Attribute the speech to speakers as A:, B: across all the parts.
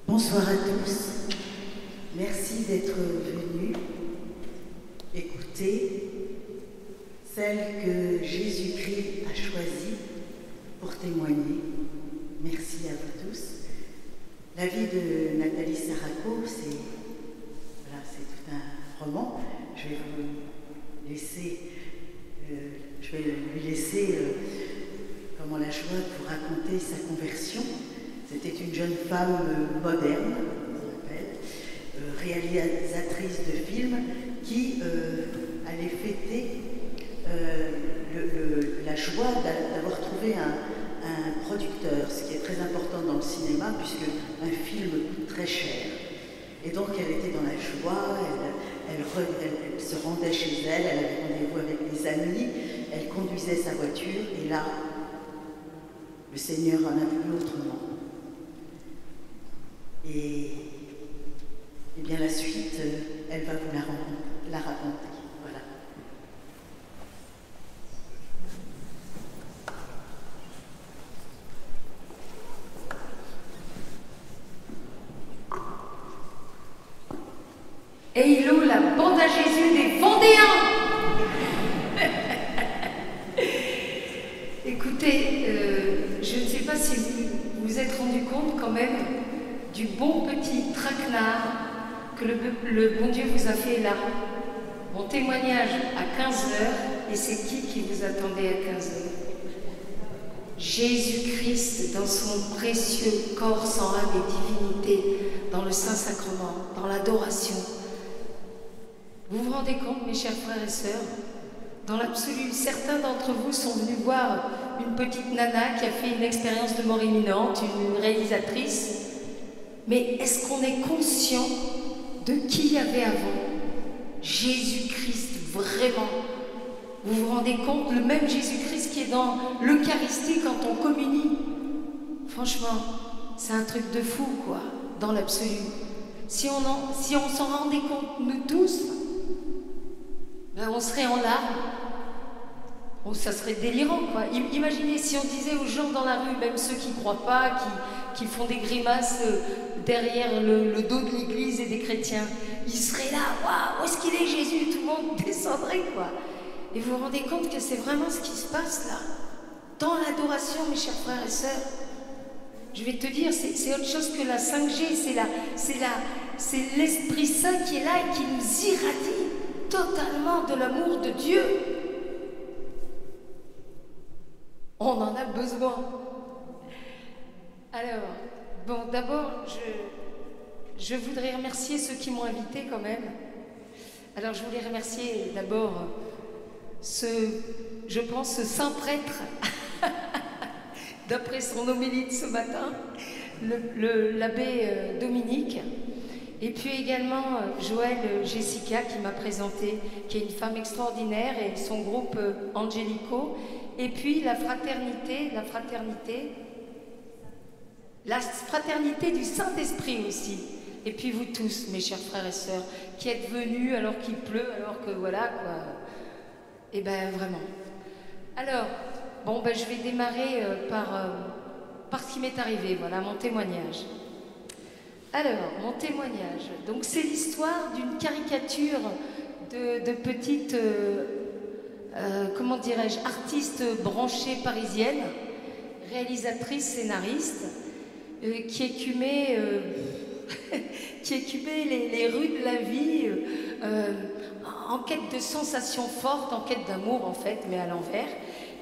A: Bonsoir à tous. Merci d'être venus écouter celle que Jésus-Christ a choisie pour témoigner. Merci à vous tous. La vie de Nathalie Saraco, c'est tout un roman. Je vais vous laisser, lui laisser comment la joie de vous raconter sa conversion. C'était une jeune femme moderne, on l'appelle, réalisatrice de films qui allait fêter la joie d'avoir trouvé un producteur, ce qui est très important dans le cinéma puisque un film coûte très cher. Et donc elle était dans la joie, elle se rendait chez elle, elle avait rendez-vous avec des amis, elle conduisait sa voiture et là, le Seigneur en a voulu autrement. Et bien la suite, elle va vous la raconter. Voilà.
B: Hello, la bande à Jésus des Vendéens. Écoutez, je ne sais pas si vous vous êtes rendu compte quand même du bon petit traquenard que le bon Dieu vous a fait là. Mon témoignage à 15h, et c'est qui vous attendait à 15h? Jésus-Christ dans son précieux corps sans âme et divinité, dans le Saint-Sacrement, dans l'adoration. Vous vous rendez compte, mes chers frères et sœurs, dans l'absolu, certains d'entre vous sont venus voir une petite nana qui a fait une expérience de mort imminente, une réalisatrice. Mais est-ce qu'on est conscient de qui il y avait avant? Jésus-Christ, vraiment. Vous vous rendez compte, le même Jésus-Christ qui est dans l'Eucharistie quand on communie. Franchement, c'est un truc de fou, quoi, dans l'absolu. Si on s'en rendait compte, nous tous, ben on serait en larmes. Oh, ça serait délirant, quoi. Imaginez si on disait aux gens dans la rue, même ceux qui ne croient pas, qui font des grimaces derrière le dos de l'église et des chrétiens, ils seraient là, waouh, où est-ce qu'il est Jésus? Tout le monde descendrait, quoi. Et vous vous rendez compte que c'est vraiment ce qui se passe là, dans l'adoration, mes chers frères et sœurs. Je vais te dire, c'est autre chose que la 5G, c'est l'Esprit Saint qui est là et qui nous irradie totalement de l'amour de Dieu. On en a besoin. Alors, bon, d'abord, je voudrais remercier ceux qui m'ont invité quand même. Alors, je voulais remercier d'abord je pense, ce saint prêtre, d'après son homélie de ce matin, l'abbé Dominique. Et puis également Joëlle Jessica qui m'a présenté, qui est une femme extraordinaire, et son groupe Angelico. Et puis la fraternité du Saint-Esprit aussi. Et puis vous tous, mes chers frères et sœurs, qui êtes venus alors qu'il pleut, alors que voilà, quoi. Et ben vraiment. Alors, bon, ben je vais démarrer par ce qui m'est arrivé, voilà, mon témoignage. Alors, mon témoignage, donc c'est l'histoire d'une caricature de petite, comment dirais-je, artiste branchée parisienne, réalisatrice, scénariste, qui écumait les rues de la vie en quête de sensations fortes, en quête d'amour en fait, mais à l'envers.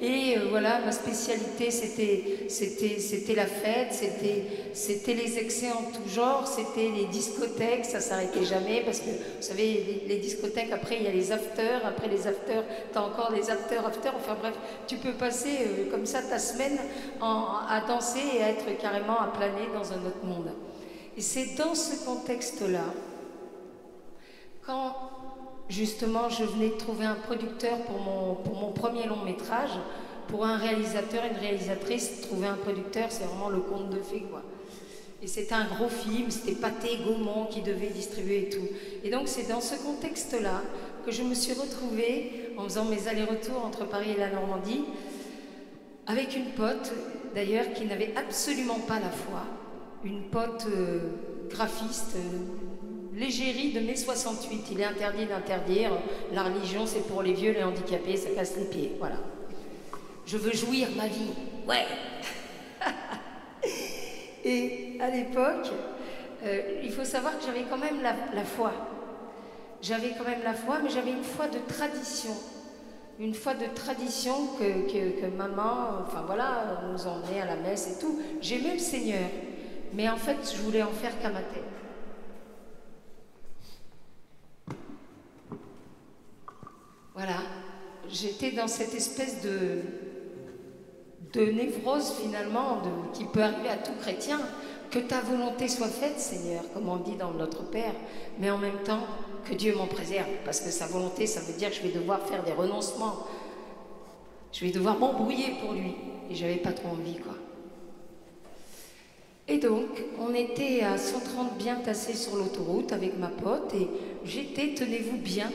B: Et voilà, ma spécialité c'était la fête, c'était les excès en tout genre, c'était les discothèques, ça s'arrêtait jamais parce que vous savez, les discothèques, après il y a les afters, après les afters, t'as encore les afters, enfin bref, tu peux passer comme ça ta semaine à danser et à être carrément à planer dans un autre monde. Et c'est dans ce contexte-là, quand justement je venais de trouver un producteur pour mon premier long métrage, pour un réalisateur, une réalisatrice, trouver un producteur, c'est vraiment le conte de fées, quoi. Et c'était un gros film, c'était Pathé Gaumont qui devait distribuer et tout. Et donc c'est dans ce contexte-là que je me suis retrouvée, en faisant mes allers-retours entre Paris et la Normandie, avec une pote, d'ailleurs, qui n'avait absolument pas la foi, une pote graphiste, l'égérie de mai 68. Il est interdit d'interdire, la religion c'est pour les vieux, les handicapés, ça casse les pieds, voilà. Je veux jouir ma vie, ouais. Et à l'époque, il faut savoir que j'avais quand même la foi. J'avais quand même la foi, mais j'avais une foi de tradition. Une foi de tradition que maman, enfin voilà, nous emmenait à la messe et tout. J'aimais le Seigneur, mais en fait, je voulais en faire qu'à ma tête. Voilà, j'étais dans cette espèce de névrose finalement, qui peut arriver à tout chrétien. que ta volonté soit faite, Seigneur, comme on dit dans notre Père, mais en même temps, que Dieu m'en préserve, parce que sa volonté, ça veut dire que je vais devoir faire des renoncements. Je vais devoir m'embrouiller pour lui. Et j'avais pas trop envie, quoi. Et donc, on était à 130 bien tassés sur l'autoroute avec ma pote, et j'étais, tenez-vous bien,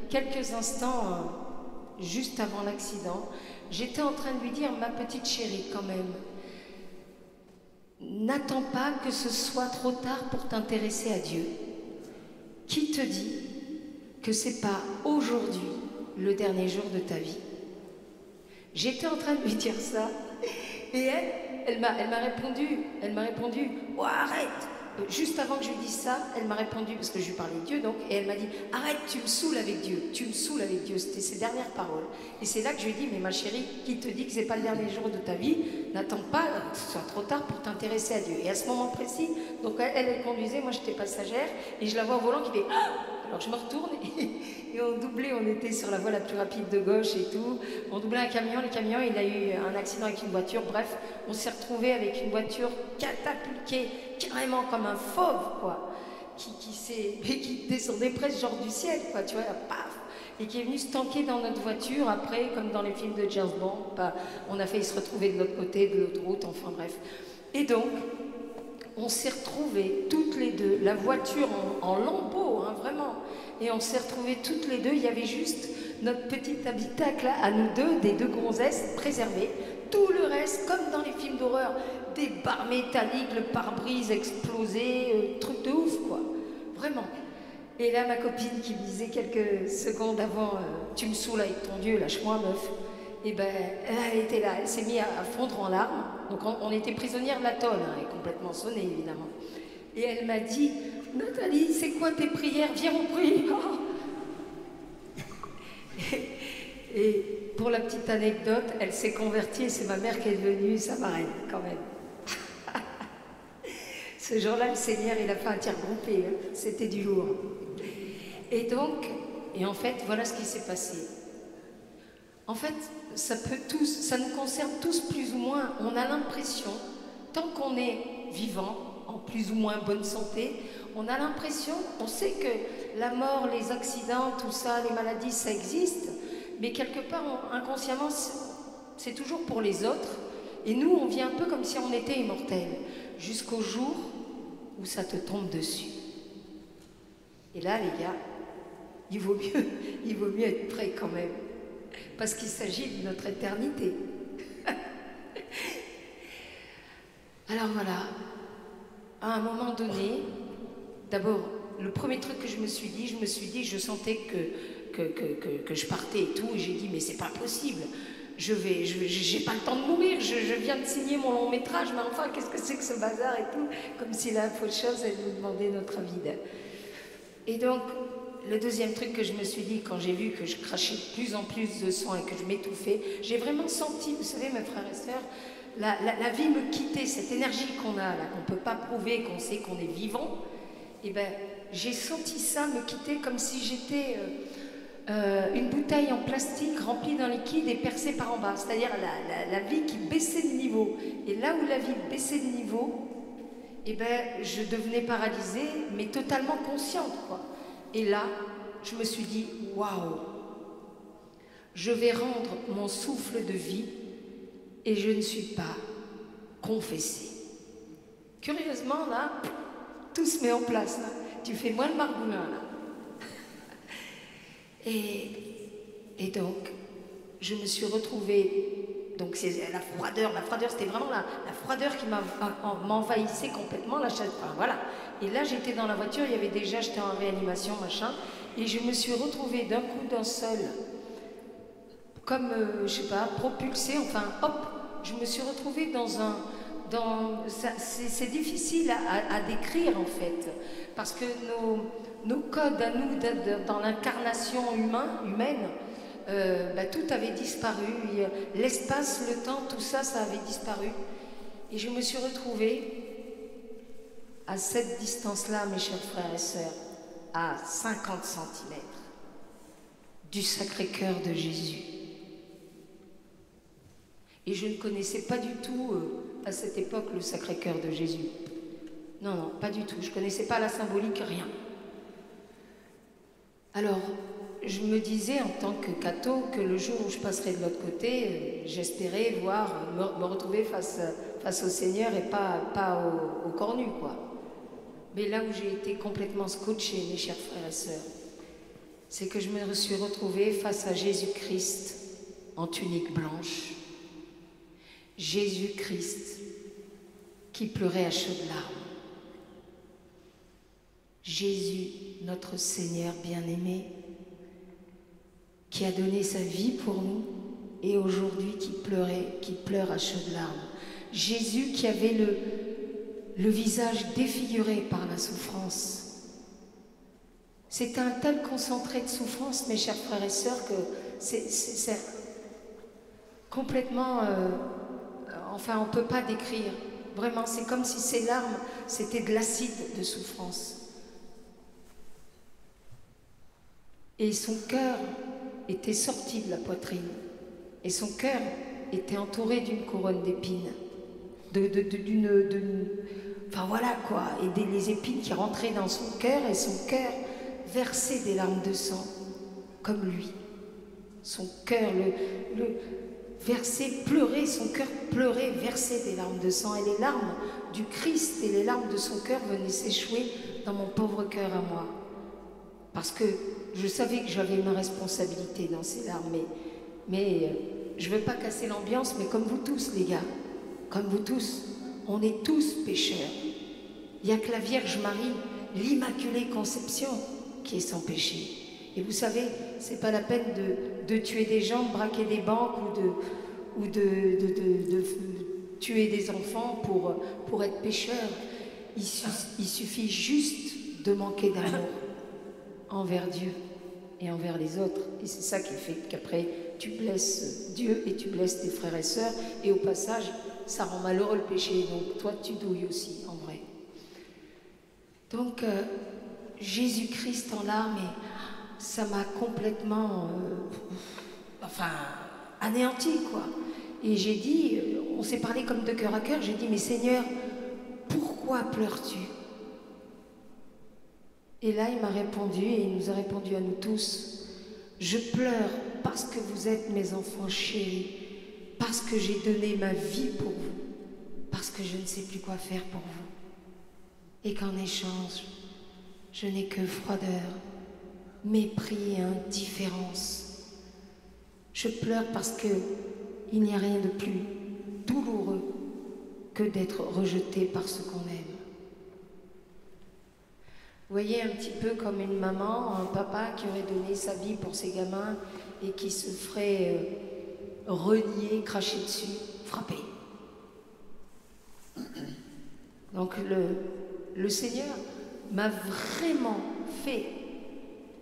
B: quelques instants juste avant l'accident, j'étais en train de lui dire, ma petite chérie, quand même, n'attends pas que ce soit trop tard pour t'intéresser à Dieu. Qui te dit que c'est pas aujourd'hui le dernier jour de ta vie? J'étais en train de lui dire ça, et elle m'a répondu, oh, arrête! Juste avant que je lui dise ça, elle m'a répondu, parce que je lui parlais de Dieu, donc, et elle m'a dit, arrête, tu me saoules avec Dieu, tu me saoules avec Dieu. C'était ses dernières paroles. Et c'est là que je lui ai dit, mais ma chérie, qui te dit que c'est pas le dernier jour de ta vie, n'attends pas que ce soit trop tard pour t'intéresser à Dieu. Et à ce moment précis, donc elle conduisait, moi j'étais passagère, et je la vois au volant qui fait, ah! Alors je me retourne, et on doublait, on était sur la voie la plus rapide de gauche et tout, on doublait un camion, le camion il a eu un accident avec une voiture, bref, on s'est retrouvé avec une voiture catapultée, carrément comme un fauve, quoi, qui descendait presque genre du ciel, quoi, tu vois, paf, et qui est venu se tanker dans notre voiture, après, comme dans les films de James Bond, bah, on a failli se retrouver de l'autre côté de l'autoroute, enfin bref. Et donc, on s'est retrouvés toutes les deux, la voiture en lambeaux, hein, vraiment, et on s'est retrouvés toutes les deux, il y avait juste notre petit habitacle à nous deux, des deux gonzesses préservées, tout le reste, comme dans les films d'horreur, des barres métalliques, le pare-brise explosé, truc de ouf, quoi, vraiment. Et là, ma copine qui me disait quelques secondes avant, tu me saoules avec ton Dieu, lâche-moi, meuf. Et ben, elle était là, elle s'est mise à fondre en larmes. Donc on était prisonnières de la tôle, hein, et complètement sonnée, évidemment. Et elle m'a dit, Nathalie, c'est quoi tes prières? Viens, on prie. Et pour la petite anecdote, elle s'est convertie et c'est ma mère qui est devenue sa marraine, quand même. Ce jour-là, le Seigneur, il a fait un tir groupé, hein. C'était du lourd. Et donc, et en fait, voilà ce qui s'est passé. En fait, ça nous concerne tous plus ou moins. On a l'impression, tant qu'on est vivant, en plus ou moins bonne santé, on a l'impression, on sait que la mort, les accidents, tout ça, les maladies, ça existe, mais quelque part, inconsciemment, c'est toujours pour les autres. Et nous, on vit un peu comme si on était immortels, jusqu'au jour où ça te tombe dessus. Et là, les gars, il vaut mieux être prêt quand même. Parce qu'il s'agit de notre éternité. Alors voilà, à un moment donné, d'abord, le premier truc que je me suis dit, je sentais que je partais et tout, et j'ai dit, mais c'est pas possible, j'ai pas le temps de mourir, je viens de signer mon long métrage, mais enfin, qu'est-ce que c'est que ce bazar et tout, comme si la fausse chose, elle nous demandait notre avis. Et donc, le deuxième truc que je me suis dit, quand j'ai vu que je crachais de plus en plus de sang et que je m'étouffais, j'ai vraiment senti, vous savez, mes frères et sœurs, la vie me quitter, cette énergie qu'on a là, qu'on ne peut pas prouver, qu'on sait qu'on est vivant, et ben, j'ai senti ça me quitter comme si j'étais une bouteille en plastique remplie d'un liquide et percée par en bas, c'est-à-dire la vie qui baissait de niveau. Et là où la vie baissait de niveau, et ben, je devenais paralysée, mais totalement consciente, quoi. Et là, je me suis dit, waouh, je vais rendre mon souffle de vie et je ne suis pas confessée. Curieusement, là, tout se met en place. Là. Tu fais moins le margoulin, là. Et donc, je me suis retrouvée, donc c'est la froideur c'était vraiment la froideur qui m'envahissait complètement, enfin, voilà. Et là, j'étais dans la voiture, j'étais en réanimation, machin, et je me suis retrouvée d'un coup d'un seul, comme, je sais pas, propulsée, enfin, hop, je me suis retrouvée c'est difficile à décrire, en fait, parce que nos codes à nous, dans l'incarnation humaine, tout avait disparu, l'espace, le temps, tout ça, ça avait disparu. Et je me suis retrouvée à cette distance-là, mes chers frères et sœurs, à 50 cm du Sacré-Cœur de Jésus. Et je ne connaissais pas du tout, à cette époque, le Sacré-Cœur de Jésus. Non, non, pas du tout. Je ne connaissais pas la symbolique, rien. Alors, je me disais en tant que catho que le jour où je passerai de l'autre côté, j'espérais voir, me retrouver face au Seigneur et pas au corps nu, quoi. Mais là où j'ai été complètement scotchée, mes chers frères et sœurs, c'est que je me suis retrouvée face à Jésus-Christ en tunique blanche. Jésus-Christ qui pleurait à chaudes larmes. Jésus, notre Seigneur bien-aimé, qui a donné sa vie pour nous et aujourd'hui qui pleure à chaudes larmes. Jésus qui avait le visage défiguré par la souffrance. C'est un tel concentré de souffrance, mes chers frères et sœurs, que c'est complètement... enfin, on ne peut pas décrire. Vraiment, c'est comme si ces larmes, c'était de l'acide de souffrance. Et son cœur était sorti de la poitrine. Et son cœur était entouré d'une couronne d'épines. Enfin voilà quoi. Et les épines qui rentraient dans son cœur, et son cœur versait des larmes de sang, comme lui. Son cœur, son cœur pleurait, versait des larmes de sang. Et les larmes du Christ et les larmes de son cœur venaient s'échouer dans mon pauvre cœur à moi. Parce que je savais que j'avais ma responsabilité dans ces larmes. Mais je ne veux pas casser l'ambiance, mais comme vous tous, les gars, comme vous tous, on est tous pécheurs. Il n'y a que la Vierge Marie, l'Immaculée Conception, qui est sans péché. Et vous savez, c'est pas la peine de tuer des gens, de braquer des banques ou de tuer des enfants pour être pécheur. Il suffit juste de manquer d'amour envers Dieu et envers les autres. Et c'est ça qui fait qu'après, tu blesses Dieu et tu blesses tes frères et sœurs. Et au passage, ça rend malheureux le péché. Donc toi, tu douilles aussi, en vrai. Donc, Jésus-Christ en larmes, et ça m'a complètement, anéanti, quoi. Et j'ai dit, on s'est parlé comme de cœur à cœur, j'ai dit, mais Seigneur, pourquoi pleures-tu? Et là, il m'a répondu, et il nous a répondu à nous tous, je pleure parce que vous êtes mes enfants chéris, parce que j'ai donné ma vie pour vous, parce que je ne sais plus quoi faire pour vous. Et qu'en échange, je n'ai que froideur, mépris et indifférence. Je pleure parce qu'il n'y a rien de plus douloureux que d'être rejeté par ce qu'on aime. Vous voyez, un petit peu comme une maman, un papa qui aurait donné sa vie pour ses gamins et qui se ferait renier, cracher dessus, frapper. Donc le Seigneur m'a vraiment fait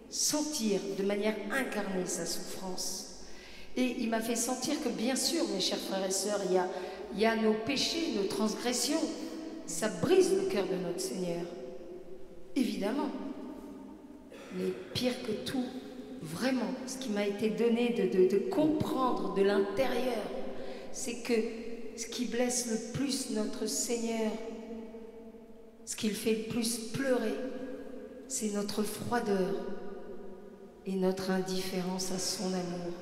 B: sentir de manière incarnée sa souffrance. Et il m'a fait sentir que bien sûr, mes chers frères et sœurs, il y a nos péchés, nos transgressions. Ça brise le cœur de notre Seigneur. Évidemment. Mais pire que tout, vraiment, ce qui m'a été donné de comprendre de l'intérieur, c'est que ce qui blesse le plus notre Seigneur, ce qui le fait le plus pleurer, c'est notre froideur et notre indifférence à son amour,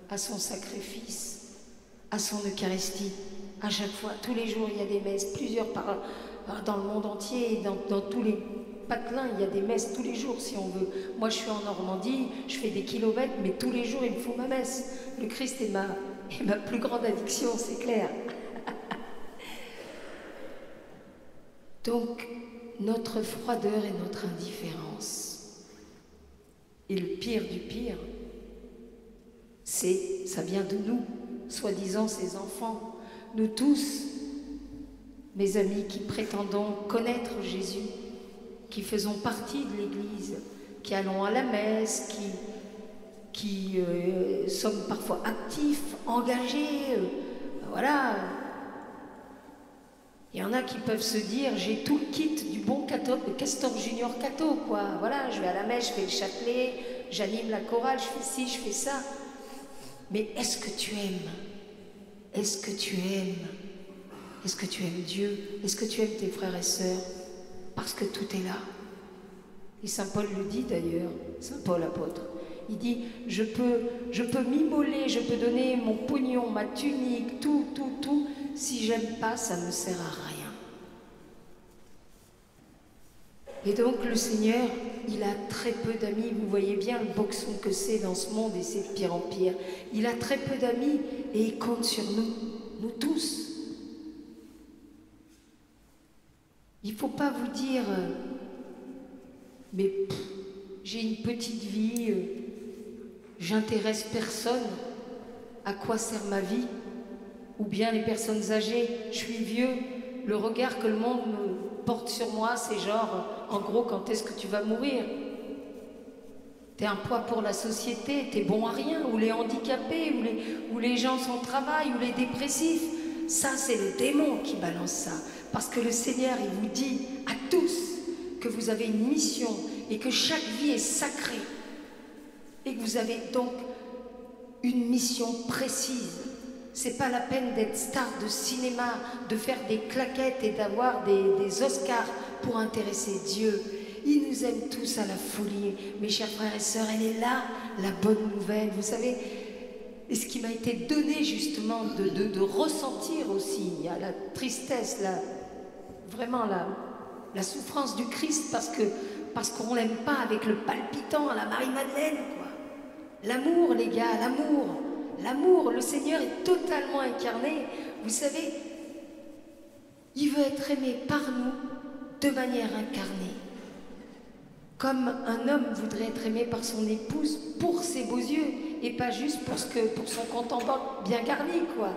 B: à son sacrifice, à son Eucharistie. À chaque fois, tous les jours, il y a des messes, plusieurs dans le monde entier, dans tous les patelins, il y a des messes tous les jours si on veut. Moi, je suis en Normandie, je fais des kilomètres, mais tous les jours, il me faut ma messe. Le Christ est ma plus grande addiction, c'est clair. Donc, notre froideur et notre indifférence. Et le pire du pire, ça vient de nous, soi-disant ses enfants. Nous tous, mes amis qui prétendons connaître Jésus, qui faisons partie de l'Église, qui allons à la messe, qui sommes parfois actifs, engagés, voilà. Il y en a qui peuvent se dire, j'ai tout le kit du bon Castor Junior Cato, quoi. Voilà, je vais à la messe, je fais le chapelet, j'anime la chorale, je fais ci, je fais ça. Mais est-ce que tu aimes? Est-ce que tu aimes? Est-ce que tu aimes Dieu? Est-ce que tu aimes tes frères et sœurs? parce que tout est là. Et Saint Paul le dit d'ailleurs, Saint Paul apôtre. Il dit, je peux m'immoler, je peux donner mon pognon, ma tunique, tout. Si j'aime pas, ça ne sert à rien. Et donc le Seigneur, il a très peu d'amis. Vous voyez bien le boxon que c'est dans ce monde et c'est de pire en pire. Il a très peu d'amis et il compte sur nous tous. Il ne faut pas vous dire, mais j'ai une petite vie, j'intéresse personne, à quoi sert ma vie? Ou bien les personnes âgées, je suis vieux, le regard que le monde me porte sur moi, c'est genre, en gros, quand est-ce que tu vas mourir? T'es un poids pour la société, t'es bon à rien, ou les handicapés, ou les gens sans travail, ou les dépressifs. Ça, c'est le démon qui balance ça. Parce que le Seigneur, il vous dit à tous que vous avez une mission et que chaque vie est sacrée. Et que vous avez donc une mission précise. C'est pas la peine d'être star de cinéma, de faire des claquettes et d'avoir des Oscars pour intéresser Dieu. Il nous aime tous à la folie. Mes chers frères et sœurs, elle est là, la bonne nouvelle. Vous savez, et ce qui m'a été donné justement de ressentir aussi, il y a la tristesse, vraiment la souffrance du Christ parce qu'on l'aime pas avec le palpitant à la Marie-Madeleine, quoi. L'amour, les gars, l'amour, le Seigneur est totalement incarné. Vous savez, il veut être aimé par nous de manière incarnée. Comme un homme voudrait être aimé par son épouse pour ses beaux yeux et pas juste pour son compte en banque bien garni, quoi.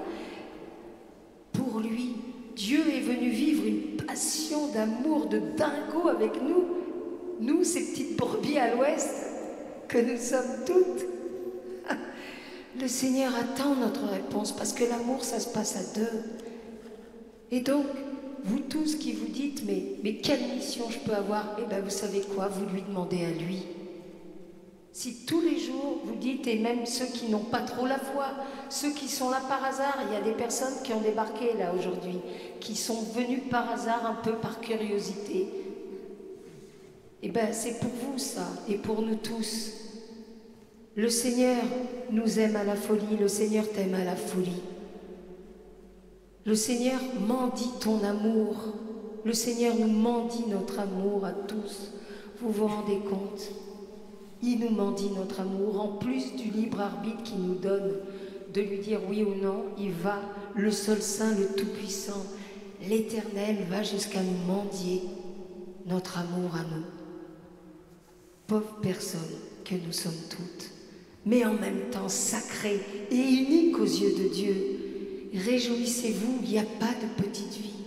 B: Pour lui, Dieu est venu vivre une passion d'amour de dingo avec nous, ces petites brebis à l'ouest que nous sommes toutes. Le Seigneur attend notre réponse parce que l'amour, ça se passe à deux. Et donc, vous tous qui vous dites, mais quelle mission je peux avoir? Eh bien, vous savez quoi? Vous lui demandez à lui. Si tous les jours vous dites, et même ceux qui n'ont pas trop la foi, ceux qui sont là par hasard, il y a des personnes qui ont débarqué là aujourd'hui, qui sont venues par hasard, un peu par curiosité. Eh bien, c'est pour vous ça, et pour nous tous. Le Seigneur nous aime à la folie, le Seigneur t'aime à la folie. Le Seigneur mendie ton amour. Le Seigneur nous mendie notre amour à tous. Vous vous rendez compte? Il nous mendie notre amour, en plus du libre arbitre qu'il nous donne, de lui dire oui ou non. Il va, le seul saint, le tout-puissant, l'Éternel va jusqu'à nous mendier notre amour à nous. Pauvres personnes que nous sommes toutes, mais en même temps sacrées et uniques aux yeux de Dieu. Réjouissez-vous, il n'y a pas de petite vie.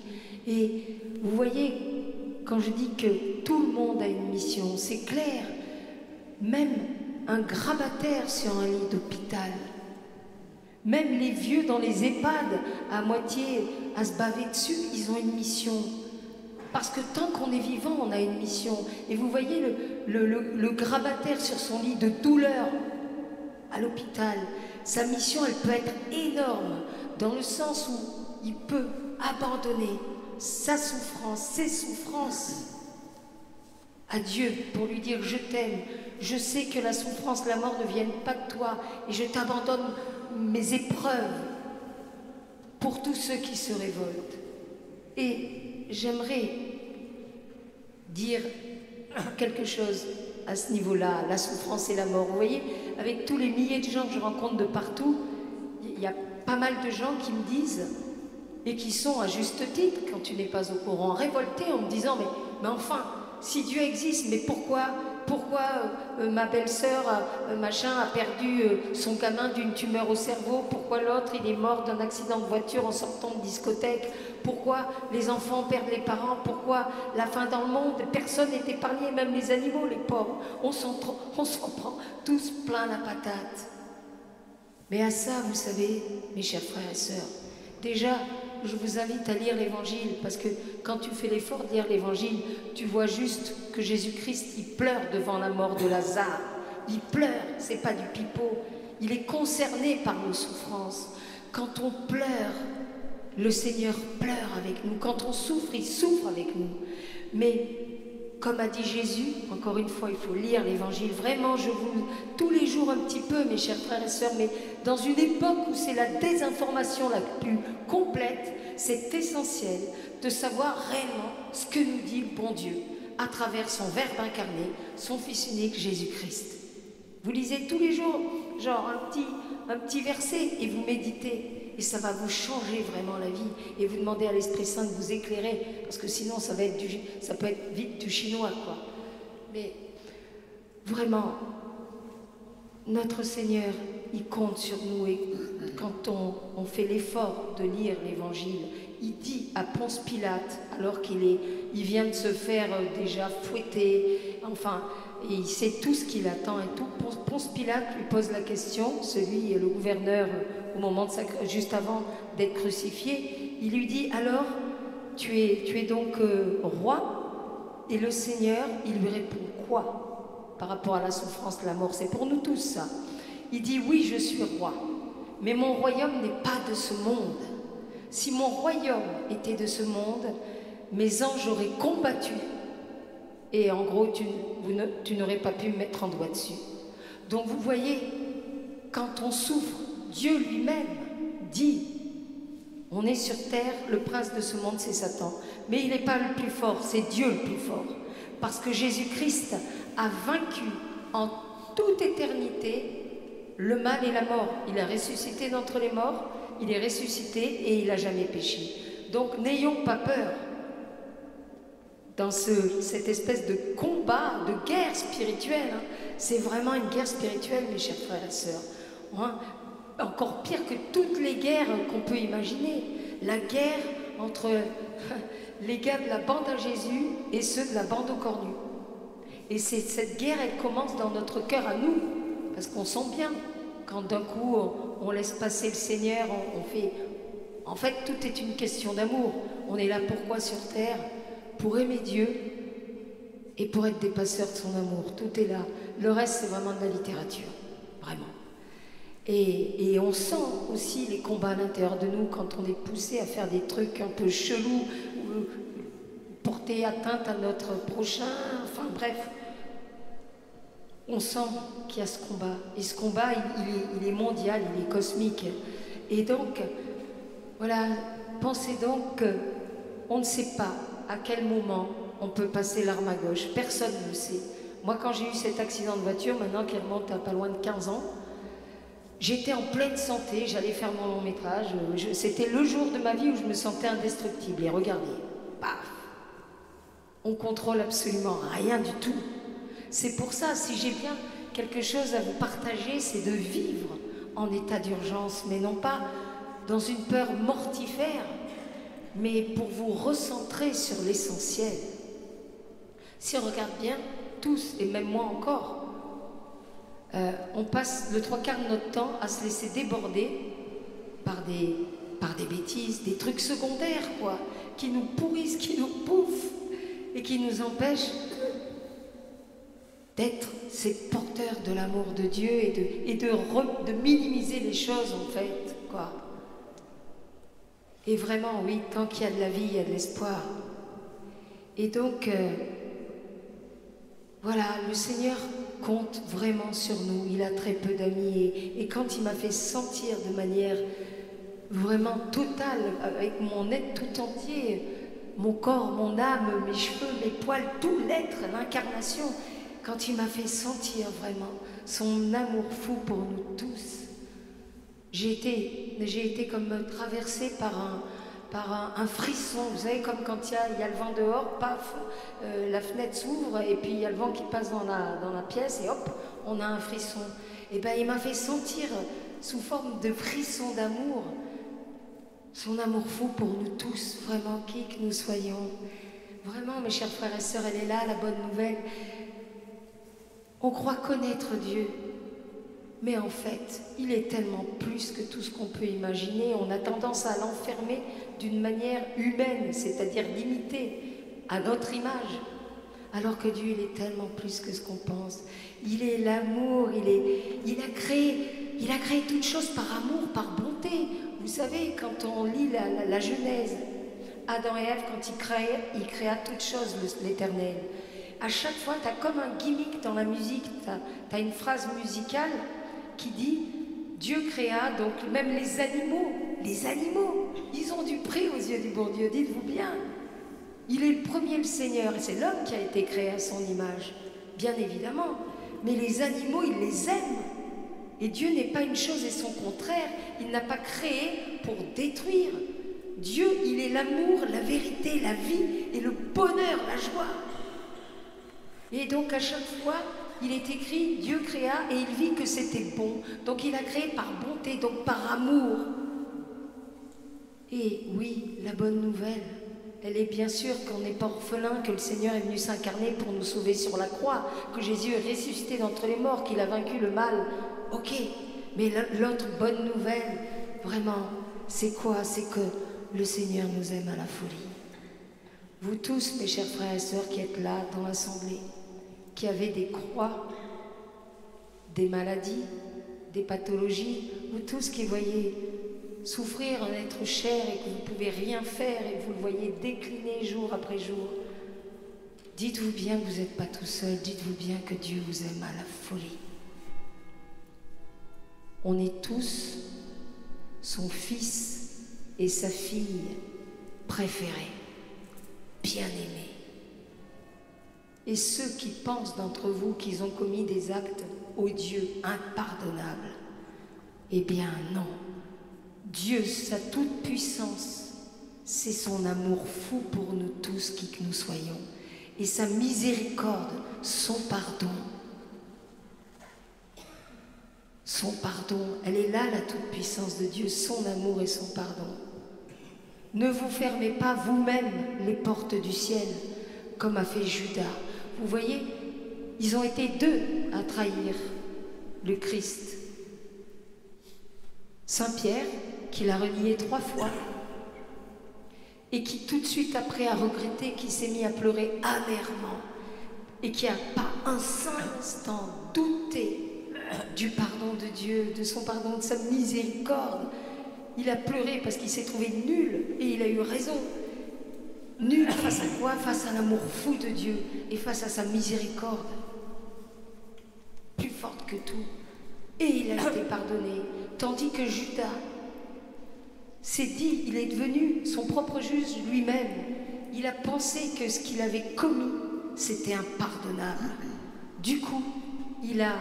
B: Et vous voyez, quand je dis que tout le monde a une mission, c'est clair. Même un grabataire sur un lit d'hôpital, même les vieux dans les EHPAD, à moitié à se baver dessus, ils ont une mission. Parce que tant qu'on est vivant, on a une mission. Et vous voyez le grabataire sur son lit de douleur à l'hôpital, sa mission, elle peut être énorme, dans le sens où il peut abandonner sa souffrance, ses souffrances à Dieu pour lui dire je t'aime, je sais que la souffrance, la mort ne viennent pas de toi et je t'abandonne mes épreuves pour tous ceux qui se révoltent. Et j'aimerais dire quelque chose à ce niveau-là, la souffrance et la mort. Vous voyez, avec tous les milliers de gens que je rencontre de partout, il y a pas mal de gens qui me disent, et qui sont à juste titre, quand tu n'es pas au courant, révoltés en me disant mais enfin, si Dieu existe, mais pourquoi ma belle-sœur machin a perdu son gamin d'une tumeur au cerveau? Pourquoi l'autre il est mort d'un accident de voiture en sortant de discothèque? Pourquoi les enfants perdent les parents? Pourquoi la faim dans le monde? Personne n'est épargné, même les animaux, les pauvres. On s'en prend tous plein la patate. Mais à ça, vous savez, mes chers frères et sœurs, déjà, je vous invite à lire l'Évangile, parce que quand tu fais l'effort de lire l'Évangile, tu vois juste que Jésus-Christ, il pleure devant la mort de Lazare. Il pleure, c'est pas du pipeau. Il est concerné par nos souffrances. Quand on pleure, le Seigneur pleure avec nous. Quand on souffre, il souffre avec nous. Mais comme a dit Jésus, encore une fois, il faut lire l'Évangile. Vraiment, je vous tous les jours un petit peu, mes chers frères et sœurs, mais dans une époque où c'est la désinformation la plus complète, c'est essentiel de savoir réellement ce que nous dit le bon Dieu à travers son Verbe incarné, son Fils unique, Jésus-Christ. Vous lisez tous les jours, genre un petit verset, et vous méditez. Et ça va vous changer vraiment la vie. Et vous demandez à l'Esprit Saint de vous éclairer, parce que sinon ça peut être vite du chinois, quoi. Mais vraiment, notre Seigneur, il compte sur nous. Et quand on fait l'effort de lire l'Évangile, il dit à Ponce Pilate, alors il vient de se faire déjà fouetter, enfin, et il sait tout ce qu'il attend et tout. Ponce Pilate lui pose la question, le gouverneur, au moment juste avant d'être crucifié, il lui dit, alors, tu es donc roi? Et le Seigneur, il lui répond quoi par rapport à la souffrance, la mort? C'est pour nous tous ça. Il dit, oui, je suis roi, mais mon royaume n'est pas de ce monde. Si mon royaume était de ce monde, mes anges auraient combattu. Et en gros, tu n'aurais pas pu me mettre un doigt dessus. Donc vous voyez, quand on souffre, Dieu lui-même dit, on est sur terre, le prince de ce monde c'est Satan. Mais il n'est pas le plus fort, c'est Dieu le plus fort. Parce que Jésus-Christ a vaincu en toute éternité le mal et la mort. Il a ressuscité d'entre les morts, il est ressuscité et il n'a jamais péché. Donc n'ayons pas peur. Dans cette espèce de combat, de guerre spirituelle, hein. C'est vraiment une guerre spirituelle, mes chers frères et sœurs. Hein, encore pire que toutes les guerres qu'on peut imaginer. La guerre entre les gars de la bande à Jésus et ceux de la bande au cornu. Et cette guerre, elle commence dans notre cœur à nous, parce qu'on sent bien, quand d'un coup on laisse passer le Seigneur, on fait... En fait, tout est une question d'amour. On est là pourquoi sur terre? Pour aimer Dieu et pour être des passeurs de son amour. Tout est là. Le reste, c'est vraiment de la littérature. Vraiment. Et on sent aussi les combats à l'intérieur de nous quand on est poussé à faire des trucs un peu chelous, ou porter atteinte à notre prochain. Enfin bref. On sent qu'il y a ce combat. Et ce combat, il est mondial, il est cosmique. Et donc, voilà, pensez donc qu'on ne sait pas à quel moment on peut passer l'arme à gauche. Personne ne le sait. Moi, quand j'ai eu cet accident de voiture, maintenant qui remonte à pas loin de 15 ans, j'étais en pleine santé, j'allais faire mon long métrage. C'était le jour de ma vie où je me sentais indestructible. Et regardez, paf, on contrôle absolument rien du tout. C'est pour ça, si j'ai bien quelque chose à vous partager, c'est de vivre en état d'urgence, mais non pas dans une peur mortifère, mais pour vous recentrer sur l'essentiel. Si on regarde bien, tous, et même moi encore, on passe le 3/4 de notre temps à se laisser déborder par des bêtises, des trucs secondaires, quoi, qui nous pourrissent, qui nous bouffent, et qui nous empêchent d'être ces porteurs de l'amour de Dieu et de minimiser les choses, en fait, quoi. Et vraiment, oui, tant qu'il y a de la vie, il y a de l'espoir. Et donc, voilà, le Seigneur compte vraiment sur nous. Il a très peu d'amis. Et quand il m'a fait sentir de manière vraiment totale, avec mon être tout entier, mon corps, mon âme, mes cheveux, mes poils, tout l'être, l'incarnation, quand il m'a fait sentir vraiment son amour fou pour nous tous, j'ai été comme traversée par un frisson. Vous savez, comme quand il y a le vent dehors, paf, la fenêtre s'ouvre et puis il y a le vent qui passe dans la pièce et hop, on a un frisson. Et bien, il m'a fait sentir sous forme de frisson d'amour son amour fou pour nous tous, vraiment, qui que nous soyons. Vraiment, mes chers frères et sœurs, elle est là, la bonne nouvelle. On croit connaître Dieu, mais en fait, il est tellement plus que tout ce qu'on peut imaginer. On a tendance à l'enfermer d'une manière humaine, c'est-à-dire d'imiter à notre image, alors que Dieu, il est tellement plus que ce qu'on pense. Il est l'amour, il a créé toutes choses par amour, par bonté. Vous savez, quand on lit la Genèse, Adam et Ève, quand il créa toutes choses, l'Éternel. À chaque fois, tu as comme un gimmick dans la musique, tu as une phrase musicale qui dit Dieu créa, donc même les animaux, ils ont du prix aux yeux du bon Dieu, dites-vous bien. Il est le premier, le Seigneur, et c'est l'homme qui a été créé à son image, bien évidemment. Mais les animaux, il les aime. Et Dieu n'est pas une chose et son contraire. Il n'a pas créé pour détruire. Dieu, il est l'amour, la vérité, la vie et le bonheur, la joie. Et donc à chaque fois, il est écrit, Dieu créa et il vit que c'était bon. Donc il a créé par bonté, donc par amour. Et oui, la bonne nouvelle, elle est bien sûr qu'on n'est pas orphelin, que le Seigneur est venu s'incarner pour nous sauver sur la croix, que Jésus est ressuscité d'entre les morts, qu'il a vaincu le mal. Ok, mais l'autre bonne nouvelle, vraiment, c'est quoi? C'est que le Seigneur nous aime à la folie. Vous tous, mes chers frères et sœurs qui êtes là dans l'assemblée, qui avez des croix, des maladies, des pathologies, vous tous qui voyez souffrir un être cher et que vous ne pouvez rien faire et que vous le voyez décliner jour après jour, dites-vous bien que vous n'êtes pas tout seul, dites-vous bien que Dieu vous aime à la folie. On est tous son fils et sa fille préférés, bien-aimés. Et ceux qui pensent d'entre vous qu'ils ont commis des actes odieux, impardonnables, eh bien non. Dieu, sa toute-puissance, c'est son amour fou pour nous tous qui que nous soyons, et sa miséricorde, son pardon. Son pardon, elle est là, la toute-puissance de Dieu, son amour et son pardon. Ne vous fermez pas vous-même les portes du ciel, comme a fait Judas. Vous voyez, ils ont été deux à trahir le Christ. Saint-Pierre, qui l'a renié 3 fois, et qui tout de suite après a regretté, qui s'est mis à pleurer amèrement, et qui n'a pas un seul instant douté du pardon de Dieu, de son pardon, de sa miséricorde. Il a pleuré parce qu'il s'est trouvé nul, et il a eu raison. Nul face à quoi? Face à l'amour fou de Dieu et face à sa miséricorde, plus forte que tout. Et il a été pardonné. Tandis que Judas s'est dit, il est devenu son propre juge lui-même. Il a pensé que ce qu'il avait commis, c'était impardonnable. Du coup, il a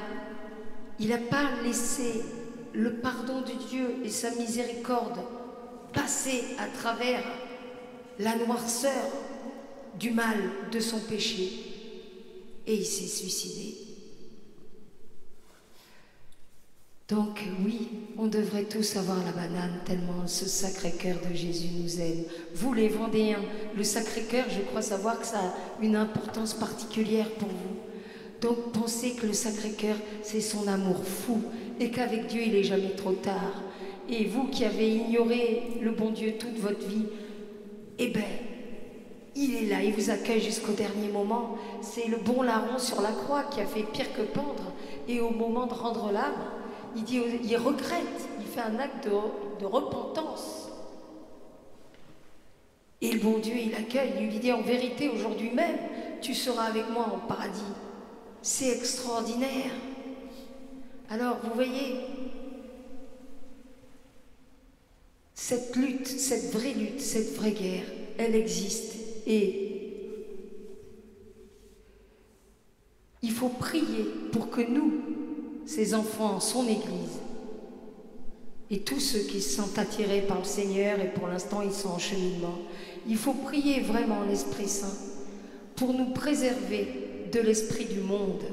B: pas laissé le pardon de Dieu et sa miséricorde passer à travers la noirceur du mal de son péché. Et il s'est suicidé. Donc oui, on devrait tous avoir la banane tellement ce Sacré-Cœur de Jésus nous aime. Vous les Vendéens, le Sacré-Cœur, je crois savoir que ça a une importance particulière pour vous. Donc pensez que le Sacré-Cœur, c'est son amour fou et qu'avec Dieu, il n'est jamais trop tard. Et vous qui avez ignoré le bon Dieu toute votre vie, eh bien, il est là, il vous accueille jusqu'au dernier moment. C'est le bon larron sur la croix qui a fait pire que pendre. Et au moment de rendre l'âme, il regrette, il fait un acte de repentance. Et le bon Dieu, il accueille, il lui dit en vérité, aujourd'hui même, tu seras avec moi en paradis. C'est extraordinaire. Alors, vous voyez, cette lutte, cette vraie guerre, elle existe. Et il faut prier pour que nous, ses enfants, son Église, et tous ceux qui se sentent attirés par le Seigneur, et pour l'instant ils sont en cheminement, il faut prier vraiment l'Esprit Saint pour nous préserver de l'esprit du monde.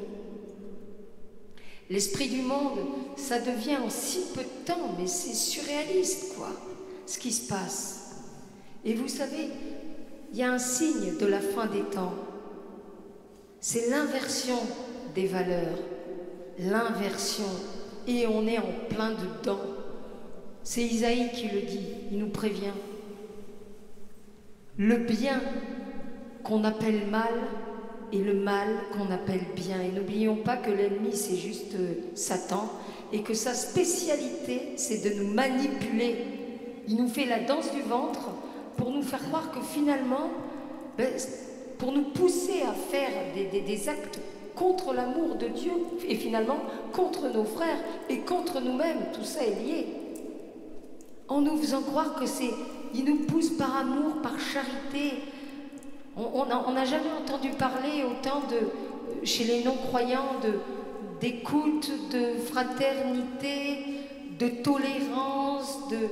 B: L'esprit du monde, ça devient en si peu de temps, mais c'est surréaliste, quoi, ce qui se passe. Et vous savez, il y a un signe de la fin des temps. C'est l'inversion des valeurs. L'inversion. Et on est en plein dedans. C'est Isaïe qui le dit, il nous prévient. Le bien qu'on appelle mal et le mal qu'on appelle bien. Et n'oublions pas que l'ennemi, c'est juste Satan, et que sa spécialité, c'est de nous manipuler. Il nous fait la danse du ventre pour nous faire croire que finalement, pour nous pousser à faire des actes contre l'amour de Dieu et finalement contre nos frères et contre nous-mêmes, tout ça est lié. En nous faisant croire que ils nous poussent par amour, par charité. On n'a jamais entendu parler autant chez les non-croyants d'écoute, de fraternité, de tolérance, de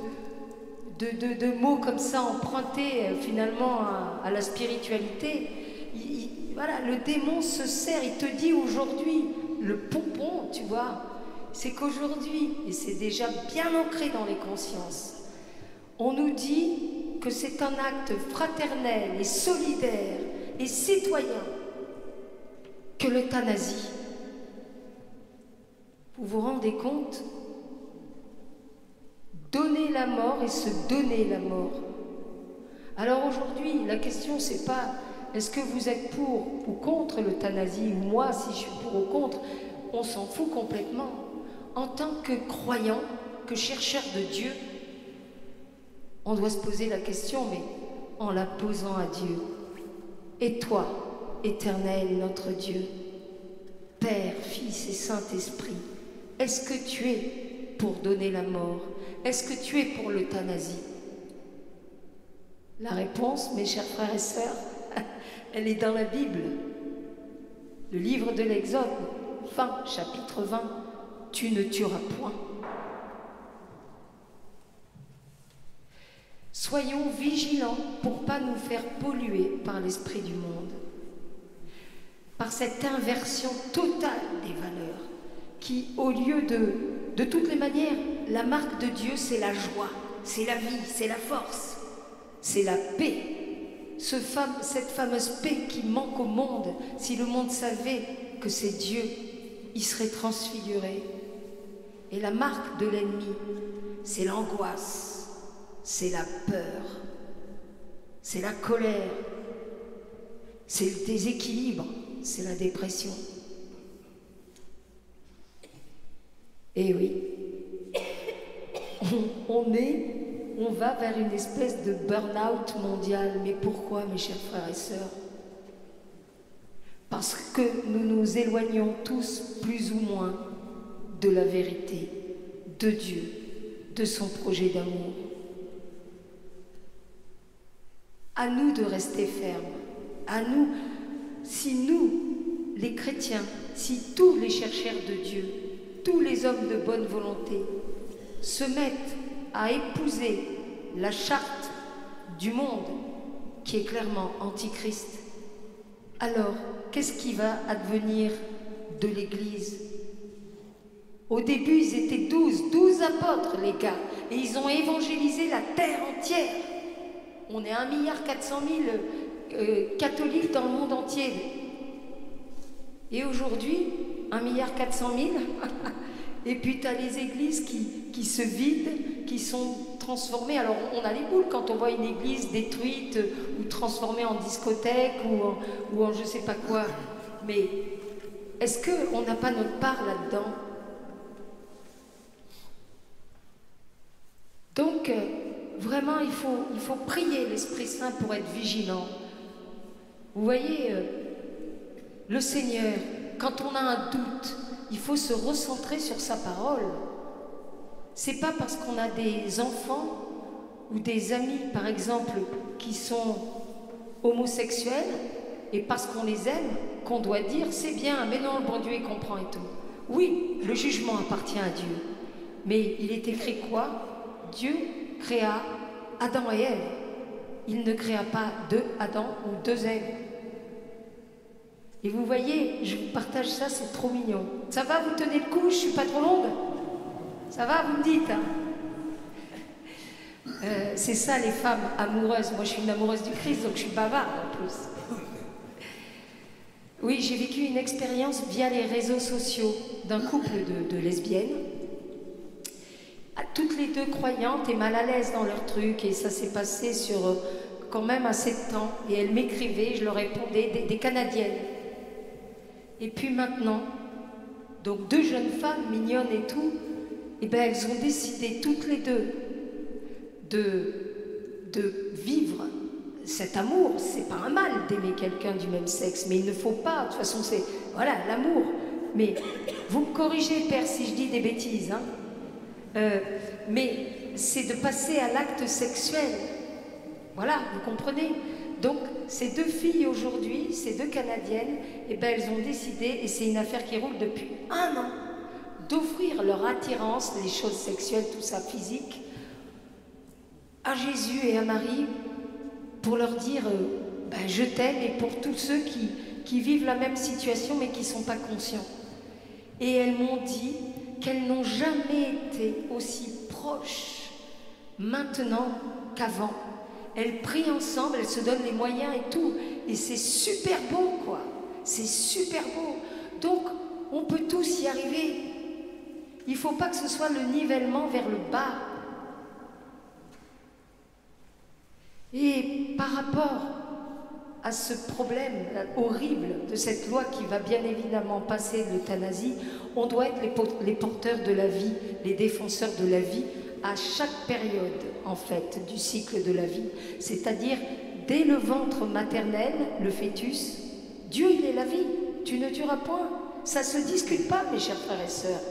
B: mots comme ça empruntés finalement à la spiritualité. Voilà, le démon se sert, il te dit aujourd'hui, le pompon, tu vois, c'est qu'aujourd'hui, et c'est déjà bien ancré dans les consciences, on nous dit que c'est un acte fraternel et solidaire et citoyen que l'euthanasie. Vous vous rendez compte? Donner la mort et se donner la mort. Alors aujourd'hui, la question c'est pas est-ce que vous êtes pour ou contre l'euthanasie, ou moi si je suis pour ou contre, on s'en fout complètement. En tant que croyant, que chercheur de Dieu, on doit se poser la question, mais en la posant à Dieu. Et toi, Éternel, notre Dieu, Père, Fils et Saint-Esprit, est-ce que tu es pour donner la mort? Est-ce que tu es pour l'euthanasie? La réponse, mes chers frères et sœurs, elle est dans la Bible. Le livre de l'Exode, fin, chapitre 20, tu ne tueras point. Soyons vigilants pour ne pas nous faire polluer par l'esprit du monde, par cette inversion totale des valeurs, qui, au lieu de toutes les manières, la marque de Dieu, c'est la joie, c'est la vie, c'est la force, c'est la paix. Cette fameuse paix qui manque au monde, si le monde savait que c'est Dieu, il serait transfiguré. Et la marque de l'ennemi, c'est l'angoisse, c'est la peur, c'est la colère, c'est le déséquilibre, c'est la dépression. Et oui, on va vers une espèce de burn-out mondial. Mais pourquoi, mes chers frères et sœurs? Parce que nous nous éloignons tous plus ou moins de la vérité, de Dieu, de son projet d'amour. À nous de rester fermes. À nous, si nous, les chrétiens, si tous les chercheurs de Dieu, tous les hommes de bonne volonté se mettent à épouser la charte du monde qui est clairement antichrist, alors qu'est-ce qui va advenir de l'Église? Au début, ils étaient 12 apôtres, les gars, et ils ont évangélisé la terre entière. On est 1,4 milliard catholiques dans le monde entier. Et aujourd'hui, 1,4 milliard et puis tu as les églises qui se vident, qui sont transformées. Alors on a les boules quand on voit une église détruite ou transformée en discothèque ou en je sais pas quoi. Mais est-ce qu'on n'a pas notre part là-dedans? Donc vraiment il faut prier l'Esprit Saint pour être vigilant. Vous voyez, le Seigneur, quand on a un doute, il faut se recentrer sur sa parole. C'est pas parce qu'on a des enfants ou des amis, par exemple, qui sont homosexuels et parce qu'on les aime, qu'on doit dire c'est bien, mais non, le bon Dieu il comprend et tout. Oui, le jugement appartient à Dieu. Mais il est écrit quoi? Dieu créa Adam et Ève. Il ne créa pas deux Adam ou deux Ève. Et vous voyez, je vous partage ça, c'est trop mignon. Ça va, vous tenez le coup, je suis pas trop longue? Ça va, vous me dites hein? C'est ça les femmes amoureuses. Moi je suis une amoureuse du Christ, donc je suis bavarde en plus. Oui, j'ai vécu une expérience via les réseaux sociaux d'un couple de lesbiennes. Toutes les deux croyantes et mal à l'aise dans leur truc, et ça s'est passé sur quand même assez de temps. Et elles m'écrivaient, je leur répondais, des Canadiennes. Et puis maintenant, donc deux jeunes femmes mignonnes et tout, et ben elles ont décidé toutes les deux de vivre cet amour. C'est pas un mal d'aimer quelqu'un du même sexe, mais il ne faut pas, de toute façon c'est, voilà, l'amour. Mais vous me corrigez, Père, si je dis des bêtises, hein. Mais c'est de passer à l'acte sexuel. Voilà, vous comprenez? Donc, ces deux filles aujourd'hui, ces deux Canadiennes, eh ben, elles ont décidé, et c'est une affaire qui roule depuis 1 an, d'offrir leur attirance, les choses sexuelles, tout ça physique, à Jésus et à Marie, pour leur dire ben, je t'aime, et pour tous ceux qui vivent la même situation mais qui ne sont pas conscients. Et elles m'ont dit qu'elles n'ont jamais été aussi proches maintenant qu'avant. Elles prient ensemble, elles se donnent les moyens et tout. Et c'est super beau, quoi. C'est super beau. Donc, on peut tous y arriver. Il ne faut pas que ce soit le nivellement vers le bas. Et par rapport à ce problème horrible de cette loi qui va bien évidemment passer de l'euthanasie, on doit être les porteurs de la vie, les défenseurs de la vie à chaque période, en fait, du cycle de la vie. C'est-à-dire, dès le ventre maternel, le fœtus, Dieu, il est la vie, tu ne tueras point. Ça ne se discute pas, mes chers frères et sœurs.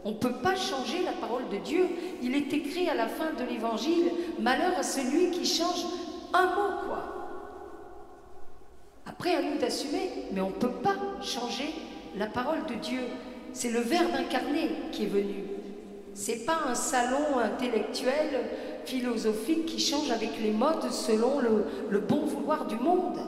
B: On ne peut pas changer la parole de Dieu. Il est écrit à la fin de l'Évangile, malheur à celui qui change un mot, quoi. Après, à nous d'assumer, mais on ne peut pas changer la parole de Dieu. C'est le Verbe incarné qui est venu. C'est pas un salon intellectuel, philosophique qui change avec les modes selon le bon vouloir du monde.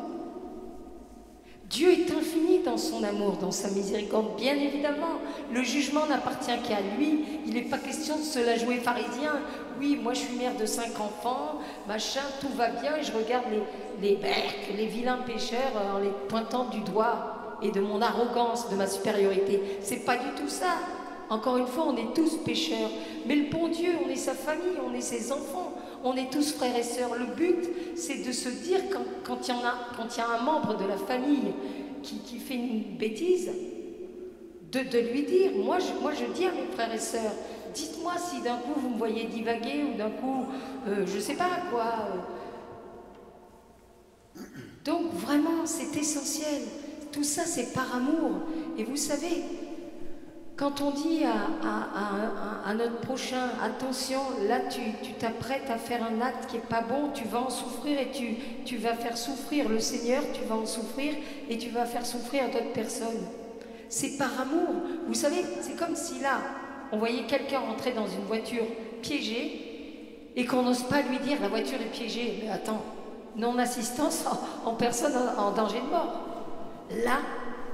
B: Dieu est infini dans son amour, dans sa miséricorde, bien évidemment. Le jugement n'appartient qu'à lui. Il n'est pas question de se la jouer pharisien. Oui, moi je suis mère de 5 enfants, machin, tout va bien, et je regarde les berques, les vilains pécheurs en les pointant du doigt et de mon arrogance, de ma supériorité. C'est pas du tout ça. Encore une fois, on est tous pécheurs. Mais le bon Dieu, on est sa famille, on est ses enfants. On est tous frères et sœurs. Le but, c'est de se dire, quand il y a un membre de la famille qui fait une bêtise, de lui dire, moi je dis à mes frères et sœurs, dites-moi si d'un coup vous me voyez divaguer ou d'un coup, je sais pas quoi. Donc vraiment, c'est essentiel. Tout ça, c'est par amour. Et vous savez, quand on dit à notre prochain, attention, là tu t'apprêtes à faire un acte qui n'est pas bon, tu vas en souffrir et tu vas faire souffrir le Seigneur, tu vas en souffrir et tu vas faire souffrir d'autres personnes. C'est par amour. Vous savez, c'est comme si là, on voyait quelqu'un rentrer dans une voiture piégée et qu'on n'ose pas lui dire la voiture est piégée. Mais attends, non-assistance en personne en danger de mort. Là,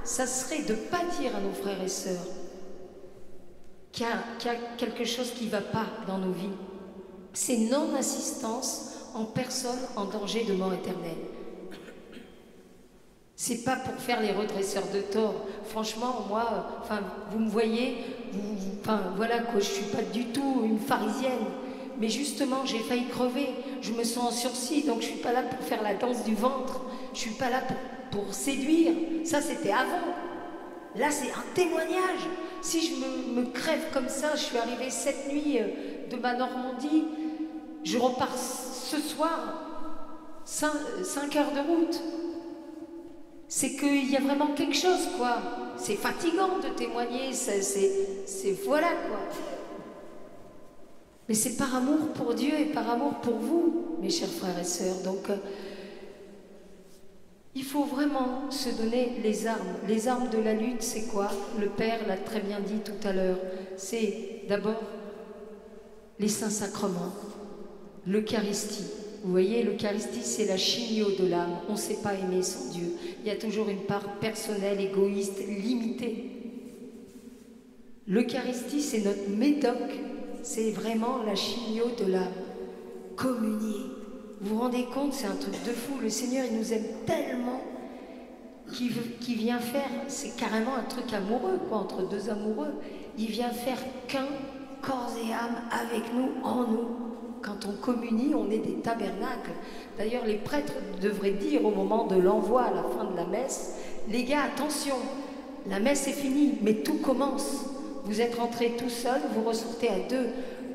B: ça serait de ne pas dire à nos frères et sœurs qu'il y a quelque chose qui ne va pas dans nos vies. C'est non-assistance en personne en danger de mort éternelle. C'est pas pour faire les redresseurs de tort. Franchement, moi, vous me voyez, voilà quoi, je suis pas du tout une pharisienne. Mais justement, j'ai failli crever. Je me sens en sursis, donc je suis pas là pour faire la danse du ventre. Je suis pas là pour séduire. Ça, c'était avant. Là, c'est un témoignage. Si je me crève comme ça, je suis arrivée cette nuit de ma Normandie, je repars ce soir, 5 heures de route. C'est qu'il y a vraiment quelque chose, quoi. C'est fatigant de témoigner, c'est voilà, quoi. Mais c'est par amour pour Dieu et par amour pour vous, mes chers frères et sœurs. Donc, il faut vraiment se donner les armes. Les armes de la lutte, c'est quoi? Le Père l'a très bien dit tout à l'heure. C'est d'abord les saints sacrements, l'Eucharistie. Vous voyez, l'Eucharistie, c'est la chimio de l'âme. On ne sait pas aimer sans Dieu. Il y a toujours une part personnelle, égoïste, limitée. L'Eucharistie, c'est notre médoc. C'est vraiment la chimio de l'âme. Communier. Vous vous rendez compte, c'est un truc de fou. Le Seigneur, il nous aime tellement qu'il vient faire, c'est carrément un truc amoureux, quoi, entre deux amoureux. Il vient faire qu'un corps et âme avec nous, en nous. Quand on communie, on est des tabernacles. D'ailleurs, les prêtres devraient dire au moment de l'envoi, à la fin de la messe, les gars, attention, la messe est finie, mais tout commence. Vous êtes rentrés tout seul, vous ressortez à deux.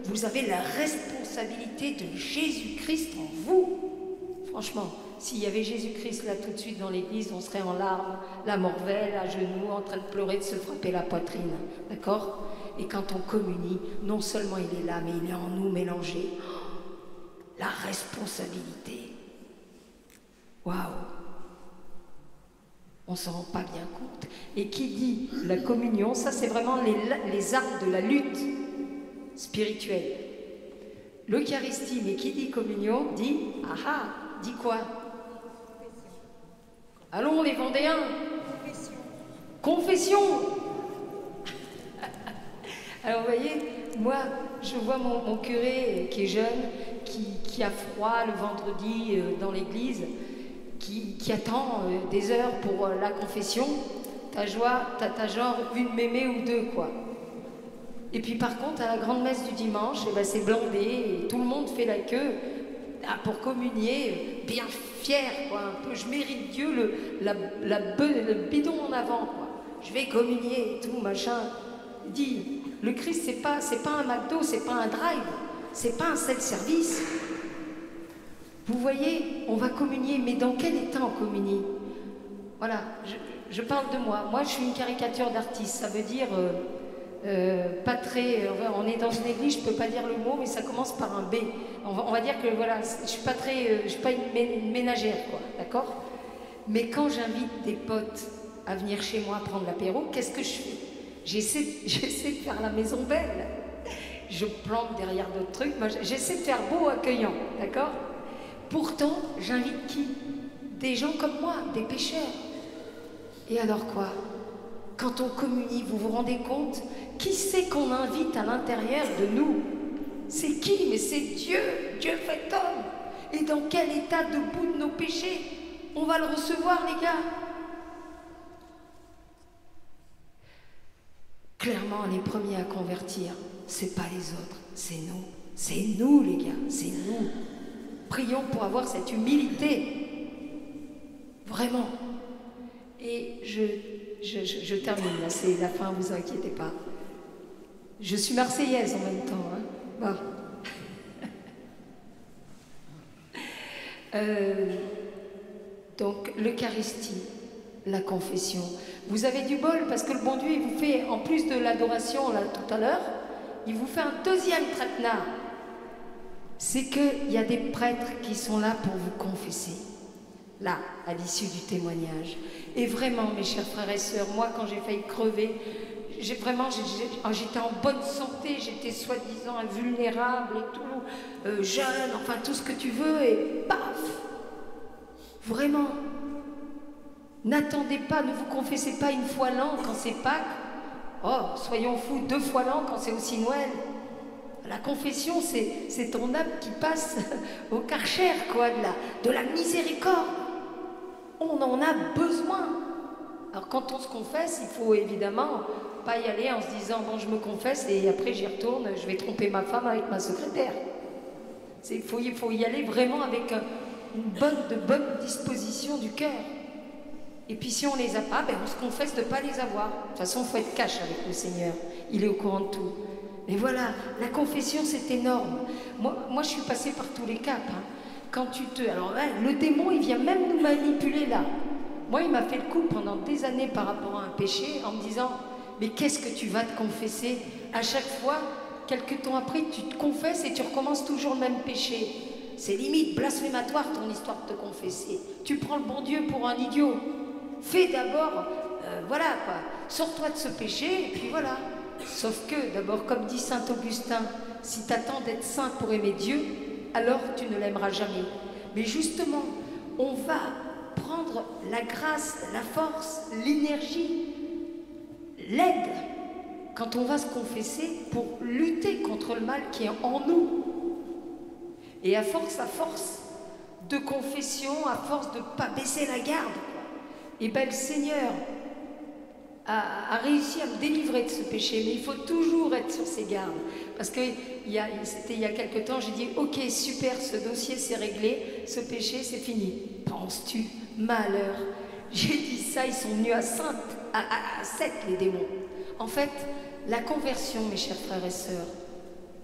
B: Vous avez la responsabilité responsabilité de Jésus-Christ en vous. Franchement, s'il y avait Jésus-Christ là tout de suite dans l'église, on serait en larmes, la morvelle, à genoux, en train de pleurer, de se frapper la poitrine. D'accord? Et quand on communie, non seulement il est là, mais il est en nous mélangé. La responsabilité. Waouh! On ne s'en rend pas bien compte. Et qui dit la communion, ça c'est vraiment les armes de la lutte spirituelle. L'Eucharistie, mais qui dit communion, dit, dit quoi? Allons les Vendéens. Confession. Alors vous voyez, moi je vois mon curé qui est jeune, qui a froid le vendredi dans l'église, qui attend des heures pour la confession. T'as genre une mémé ou deux, quoi. Et puis par contre, à la grande messe du dimanche, eh ben, c'est blindé et tout le monde fait la queue pour communier, bien fier, quoi, un peu. Je mérite Dieu le bidon en avant, quoi. Je vais communier et tout, machin. Dit, le Christ, c'est pas un McDo, c'est pas un drive, c'est pas un self-service. Vous voyez, on va communier, mais dans quel état on communie? Voilà, je parle de moi. Moi, je suis une caricature d'artiste, ça veut dire... pas très... on est dans une église, je peux pas dire le mot, mais ça commence par un B. On va dire que voilà, je suis pas une ménagère, quoi, d'accord? Mais quand j'invite des potes à venir chez moi prendre l'apéro, qu'est-ce que je fais? J'essaie de faire la maison belle. Je plante derrière d'autres trucs, j'essaie de faire beau, accueillant, d'accord? Pourtant, j'invite qui? Des gens comme moi, des pécheurs. Et alors quoi? Quand on communie, vous vous rendez compte? Qui c'est qu'on invite à l'intérieur de nous? C'est qui? Mais c'est Dieu, Dieu fait homme. Et dans quel état debout de nos péchés on va le recevoir, les gars? Clairement, les premiers à convertir, c'est pas les autres, c'est nous. C'est nous, les gars, c'est nous. Prions pour avoir cette humilité. Vraiment. Et je termine, là, c'est la fin, vous inquiétez pas. Je suis marseillaise en même temps, hein. Bon. Donc, l'Eucharistie, la confession. Vous avez du bol parce que le bon Dieu, il vous fait, en plus de l'adoration, là, tout à l'heure, il vous fait un deuxième traquenard. C'est qu'il y a des prêtres qui sont là pour vous confesser. Là, à l'issue du témoignage. Et vraiment, mes chers frères et sœurs, moi, quand j'ai failli crever, j'étais en bonne santé, j'étais soi-disant invulnérable et tout, jeune, enfin tout ce que tu veux, et paf! Vraiment. N'attendez pas, ne vous confessez pas une fois l'an quand c'est Pâques. Oh, soyons fous, 2 fois l'an quand c'est aussi Noël. La confession, c'est ton âme qui passe au Karcher, quoi, de la miséricorde. On en a besoin. Alors quand on se confesse, il faut évidemment pas y aller en se disant bon, je me confesse et après j'y retourne, je vais tromper ma femme avec ma secrétaire. Il faut y aller vraiment avec de bonne disposition du cœur. Et puis si on les a pas, ben on se confesse de ne pas les avoir. De toute façon, il faut être cash avec le Seigneur. Il est au courant de tout. Mais voilà, la confession, c'est énorme. Moi, je suis passée par tous les caps. Hein. Quand alors là, le démon, il vient même nous manipuler là. Moi, il m'a fait le coup pendant des années par rapport à un péché en me disant « Mais qu'est-ce que tu vas te confesser ?» À chaque fois, quelques temps après, tu te confesses et tu recommences toujours le même péché. C'est limite blasphématoire ton histoire de te confesser. Tu prends le bon Dieu pour un idiot. Fais d'abord, voilà quoi, sors-toi de ce péché et puis voilà. Sauf que, d'abord, comme dit saint Augustin, si tu attends d'être saint pour aimer Dieu, alors tu ne l'aimeras jamais. Mais justement, on va prendre la grâce, la force, l'énergie, l'aide, quand on va se confesser pour lutter contre le mal qui est en nous. Et à force de confession, à force de ne pas baisser la garde, et bien le Seigneur a réussi à me délivrer de ce péché, mais il faut toujours être sur ses gardes. Parce que c'était il y a quelque temps, j'ai dit, ok, super, ce dossier c'est réglé, ce péché c'est fini. Penses-tu, malheur? J'ai dit ça, ils sont venus à 7, les démons. En fait, la conversion, mes chers frères et sœurs,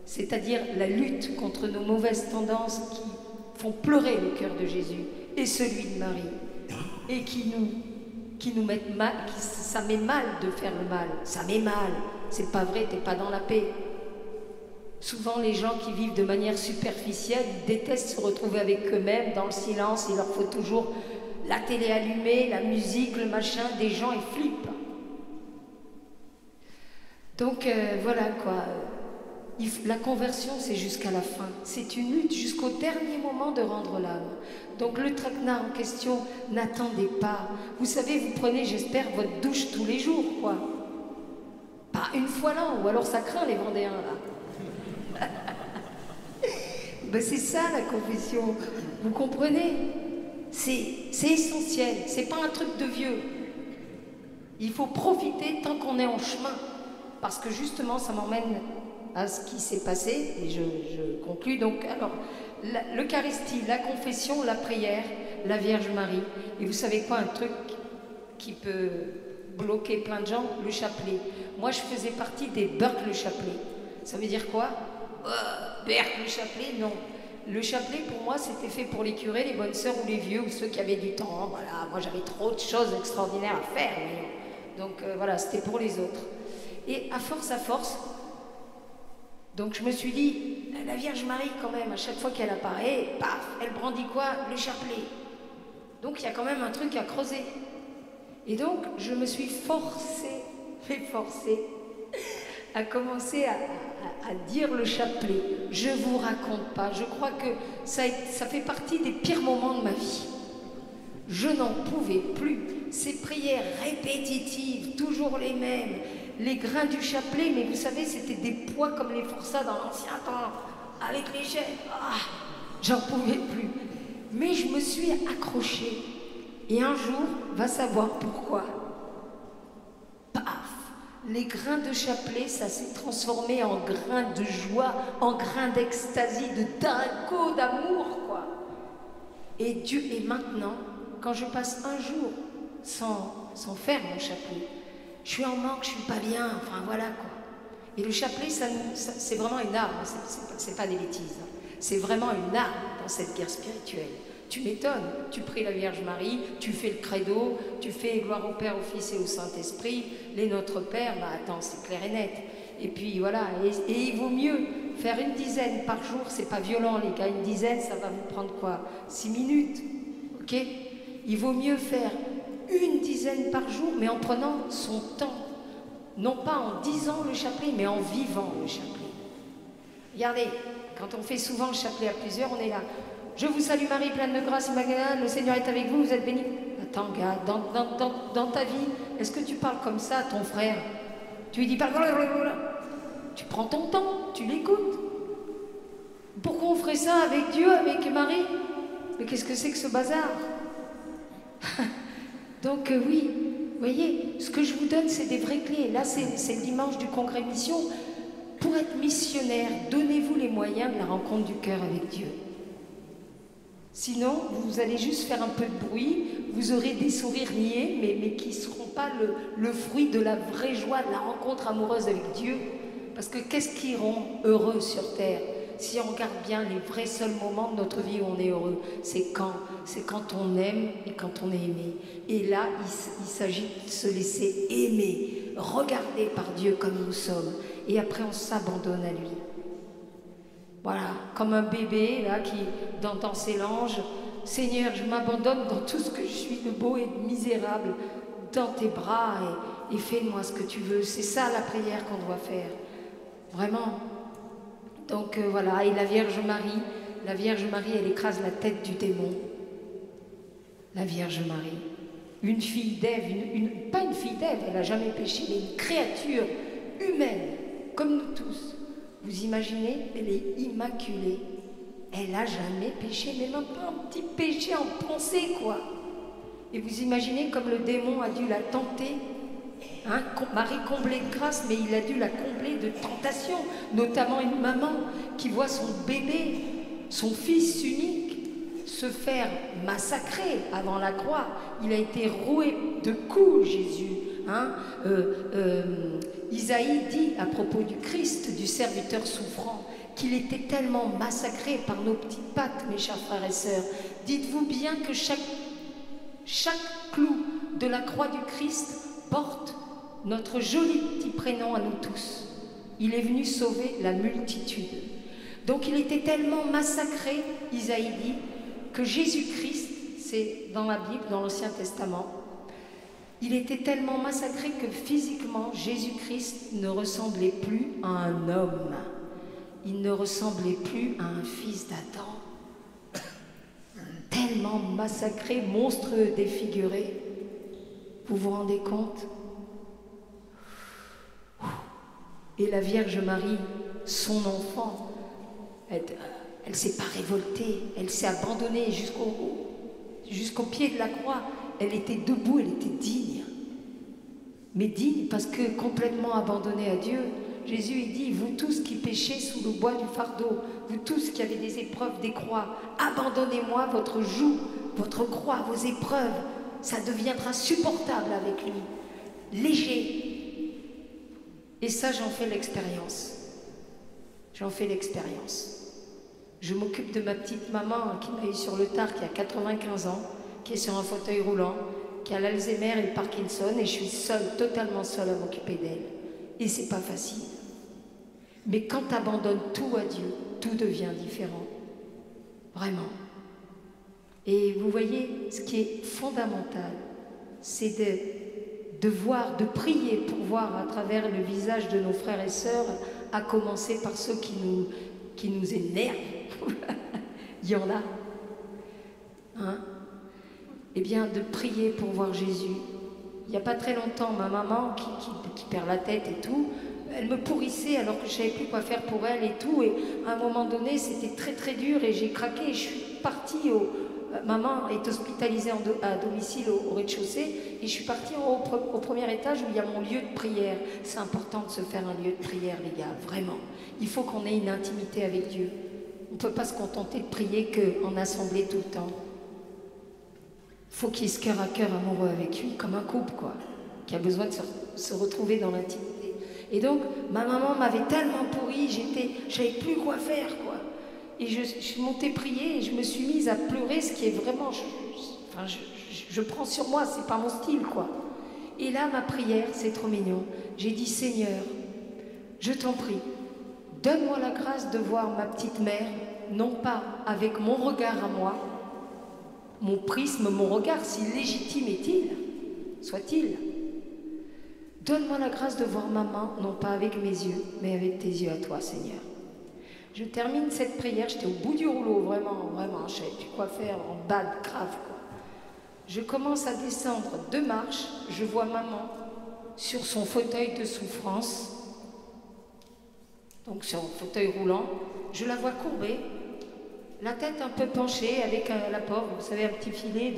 B: c'est-à-dire la lutte contre nos mauvaises tendances qui font pleurer le cœur de Jésus et celui de Marie, et qui nous mettent mal, ça met mal de faire le mal, ça met mal, c'est pas vrai, t'es pas dans la paix. Souvent les gens qui vivent de manière superficielle, ils détestent se retrouver avec eux-mêmes dans le silence, il leur faut toujours la télé allumée, la musique, le machin, des gens ils flippent. Donc voilà quoi, la conversion c'est jusqu'à la fin, c'est une lutte jusqu'au dernier moment de rendre l'âme. Donc le traquenard en question, n'attendez pas. Vous savez, vous prenez, j'espère, votre douche tous les jours, quoi. Pas une fois l'an, ou alors ça craint les Vendéens, là. Ben, c'est ça la confession, vous comprenez? C'est essentiel, c'est pas un truc de vieux. Il faut profiter tant qu'on est en chemin. Parce que justement, ça m'emmène à ce qui s'est passé, et je conclus. Donc, alors, l'Eucharistie, la confession, la prière, la Vierge Marie. Et vous savez quoi, un truc qui peut bloquer plein de gens? Le chapelet. Moi, je faisais partie des Burke le chapelet. Ça veut dire quoi? Burke le chapelet? Non. Le chapelet, pour moi, c'était fait pour les curés, les bonnes sœurs ou les vieux, ou ceux qui avaient du temps. Voilà, moi, j'avais trop de choses extraordinaires à faire. Donc, voilà, c'était pour les autres. Et à force, donc je me suis dit, la Vierge Marie quand même, à chaque fois qu'elle apparaît, paf, elle brandit quoi? Le chapelet. Donc il y a quand même un truc à creuser. Et donc je me suis forcée à commencer à dire le chapelet. Je vous raconte pas, je crois que ça fait partie des pires moments de ma vie. Je n'en pouvais plus. Ces prières répétitives, toujours les mêmes, les grains du chapelet, mais vous savez, c'était des poids comme les forçats dans l'ancien temps, avec l'échelle. Ah, j'en pouvais plus. Mais je me suis accrochée. Et un jour, va savoir pourquoi. Paf! Les grains de chapelet, ça s'est transformé en grains de joie, en grains d'extasie, de dingo, d'amour, quoi. Et Dieu, et maintenant, quand je passe un jour sans faire mon chapelet, je suis en manque, je suis pas bien, enfin voilà quoi. Et le chapelet, c'est vraiment une arme, c'est pas des bêtises. C'est vraiment une arme dans cette guerre spirituelle. Tu m'étonnes, tu pries la Vierge Marie, tu fais le credo, tu fais gloire au Père, au Fils et au Saint-Esprit, les Notre Père, bah attends, c'est clair et net. Et puis voilà, et il vaut mieux faire une dizaine par jour, c'est pas violent les gars, une dizaine, ça va vous prendre quoi? 6 minutes, ok? Il vaut mieux faire une dizaine par jour, mais en prenant son temps. Non pas en disant le chapelet, mais en vivant le chapelet. Regardez, quand on fait souvent le chapelet à plusieurs, on est là. Je vous salue Marie, pleine de grâce, Magdalene, le Seigneur est avec vous, vous êtes bénie. Attends, gars, dans ta vie, est-ce que tu parles comme ça à ton frère? Tu lui dis pas... Tu prends ton temps, tu l'écoutes. Pourquoi on ferait ça avec Dieu, avec Marie? Mais qu'est-ce que c'est que ce bazar? Donc oui, vous voyez, ce que je vous donne, c'est des vraies clés. Là, c'est le dimanche du congrès mission. Pour être missionnaire, donnez-vous les moyens de la rencontre du cœur avec Dieu. Sinon, vous allez juste faire un peu de bruit, vous aurez des sourires niais, mais qui ne seront pas le fruit de la vraie joie, de la rencontre amoureuse avec Dieu. Parce que qu'est-ce qui rend heureux sur terre? Si on regarde bien les vrais seuls moments de notre vie où on est heureux, c'est quand on aime et quand on est aimé. Et là, il s'agit de se laisser aimer, regarder par Dieu comme nous sommes. Et après, on s'abandonne à lui. Voilà, comme un bébé là qui, dans ses langes, Seigneur, je m'abandonne dans tout ce que je suis de beau et de misérable, dans tes bras, et fais de moi ce que tu veux. C'est ça la prière qu'on doit faire. Vraiment. Donc voilà, et la Vierge Marie, elle écrase la tête du démon. La Vierge Marie, une fille d'Ève, pas une fille d'Ève, elle n'a jamais péché, mais une créature humaine, comme nous tous. Vous imaginez, elle est immaculée. Elle n'a jamais péché, mais même pas un petit péché en pensée, quoi. Et vous imaginez comme le démon a dû la tenter. Hein, Marie comblée de grâce, mais il a dû la combler de tentations, notamment une maman qui voit son bébé, son fils unique, se faire massacrer avant la croix. Il a été roué de coups, Jésus. Hein, Isaïe dit à propos du Christ, du serviteur souffrant, qu'il était tellement massacré par nos petites pattes, mes chers frères et sœurs. Dites-vous bien que chaque clou de la croix du Christ porte notre joli petit prénom à nous tous. Il est venu sauver la multitude. Donc il était tellement massacré, Isaïe dit, que Jésus-Christ, c'est dans la Bible, dans l'Ancien Testament, il était tellement massacré que physiquement, Jésus-Christ ne ressemblait plus à un homme. Il ne ressemblait plus à un fils d'Adam. Tellement massacré, monstrueux, défiguré. Vous vous rendez compte? Et la Vierge Marie, son enfant, elle ne s'est pas révoltée, elle s'est abandonnée jusqu'au pied de la croix. Elle était debout, elle était digne. Mais digne parce que complètement abandonnée à Dieu. Jésus il dit, vous tous qui péchez sous le bois du fardeau, vous tous qui avez des épreuves, des croix, abandonnez-moi votre joug, votre croix, vos épreuves. Ça deviendra supportable avec lui, léger. Et ça, j'en fais l'expérience. J'en fais l'expérience. Je m'occupe de ma petite maman qui m'a eu sur le tard, qui a 95 ans, qui est sur un fauteuil roulant, qui a l'Alzheimer et le Parkinson, et je suis seule, totalement seule à m'occuper d'elle. Et c'est pas facile. Mais quand tu abandonnes tout à Dieu, tout devient différent. Vraiment. Et vous voyez, ce qui est fondamental, c'est de voir, de prier pour voir à travers le visage de nos frères et sœurs, à commencer par ceux qui nous énervent. Il y en a. Hein? Eh bien, de prier pour voir Jésus. Il n'y a pas très longtemps, ma maman, qui perd la tête et tout, elle me pourrissait alors que je ne savais plus quoi faire pour elle et tout. Et à un moment donné, c'était très très dur et j'ai craqué. Et je suis partie maman est hospitalisée à domicile au rez-de-chaussée et je suis partie au premier étage où il y a mon lieu de prière. C'est important de se faire un lieu de prière, les gars, vraiment. Il faut qu'on ait une intimité avec Dieu. On ne peut pas se contenter de prier qu'en assemblée tout le temps. Il faut qu'il y ait ce cœur à cœur amoureux avec lui, comme un couple, quoi, qui a besoin de se retrouver dans l'intimité. Et donc, ma maman m'avait tellement pourrie, je savais plus quoi faire, quoi. Et je suis montée prier et je me suis mise à pleurer, ce qui est vraiment... Je prends sur moi, c'est pas mon style, quoi. Et là, ma prière, c'est trop mignon. J'ai dit, Seigneur, je t'en prie, donne-moi la grâce de voir ma petite mère, non pas avec mon regard à moi, mon prisme, mon regard, si légitime est-il, soit-il. Donne-moi la grâce de voir maman, non pas avec mes yeux, mais avec tes yeux à toi, Seigneur. Je termine cette prière, j'étais au bout du rouleau, vraiment, je savais plus quoi faire, en bas de grave, quoi. Je commence à descendre 2 marches, je vois maman sur son fauteuil de souffrance, donc sur un fauteuil roulant, je la vois courbée, la tête un peu penchée, avec la pauvre, vous savez, un petit filet